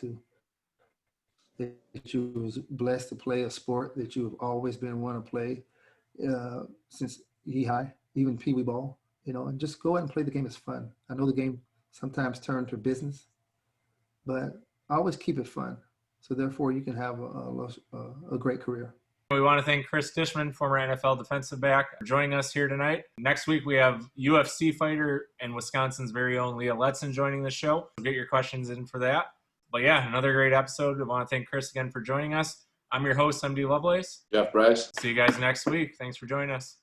that you was blessed to play a sport that you have always been wanting to play since high, even Pee Wee ball, you know, and just go out and play the game. It's fun. I know the game sometimes turn to business, but always keep it fun. So therefore, you can have a great career. We want to thank Cris Dishman, former NFL defensive back, for joining us here tonight. Next week, we have UFC fighter and Wisconsin's very own Leah Letson joining the show. So get your questions in for that. But yeah, another great episode. I want to thank Cris again for joining us. I'm your host, MD Lovelace. Jeff Bryce. See you guys next week. Thanks for joining us.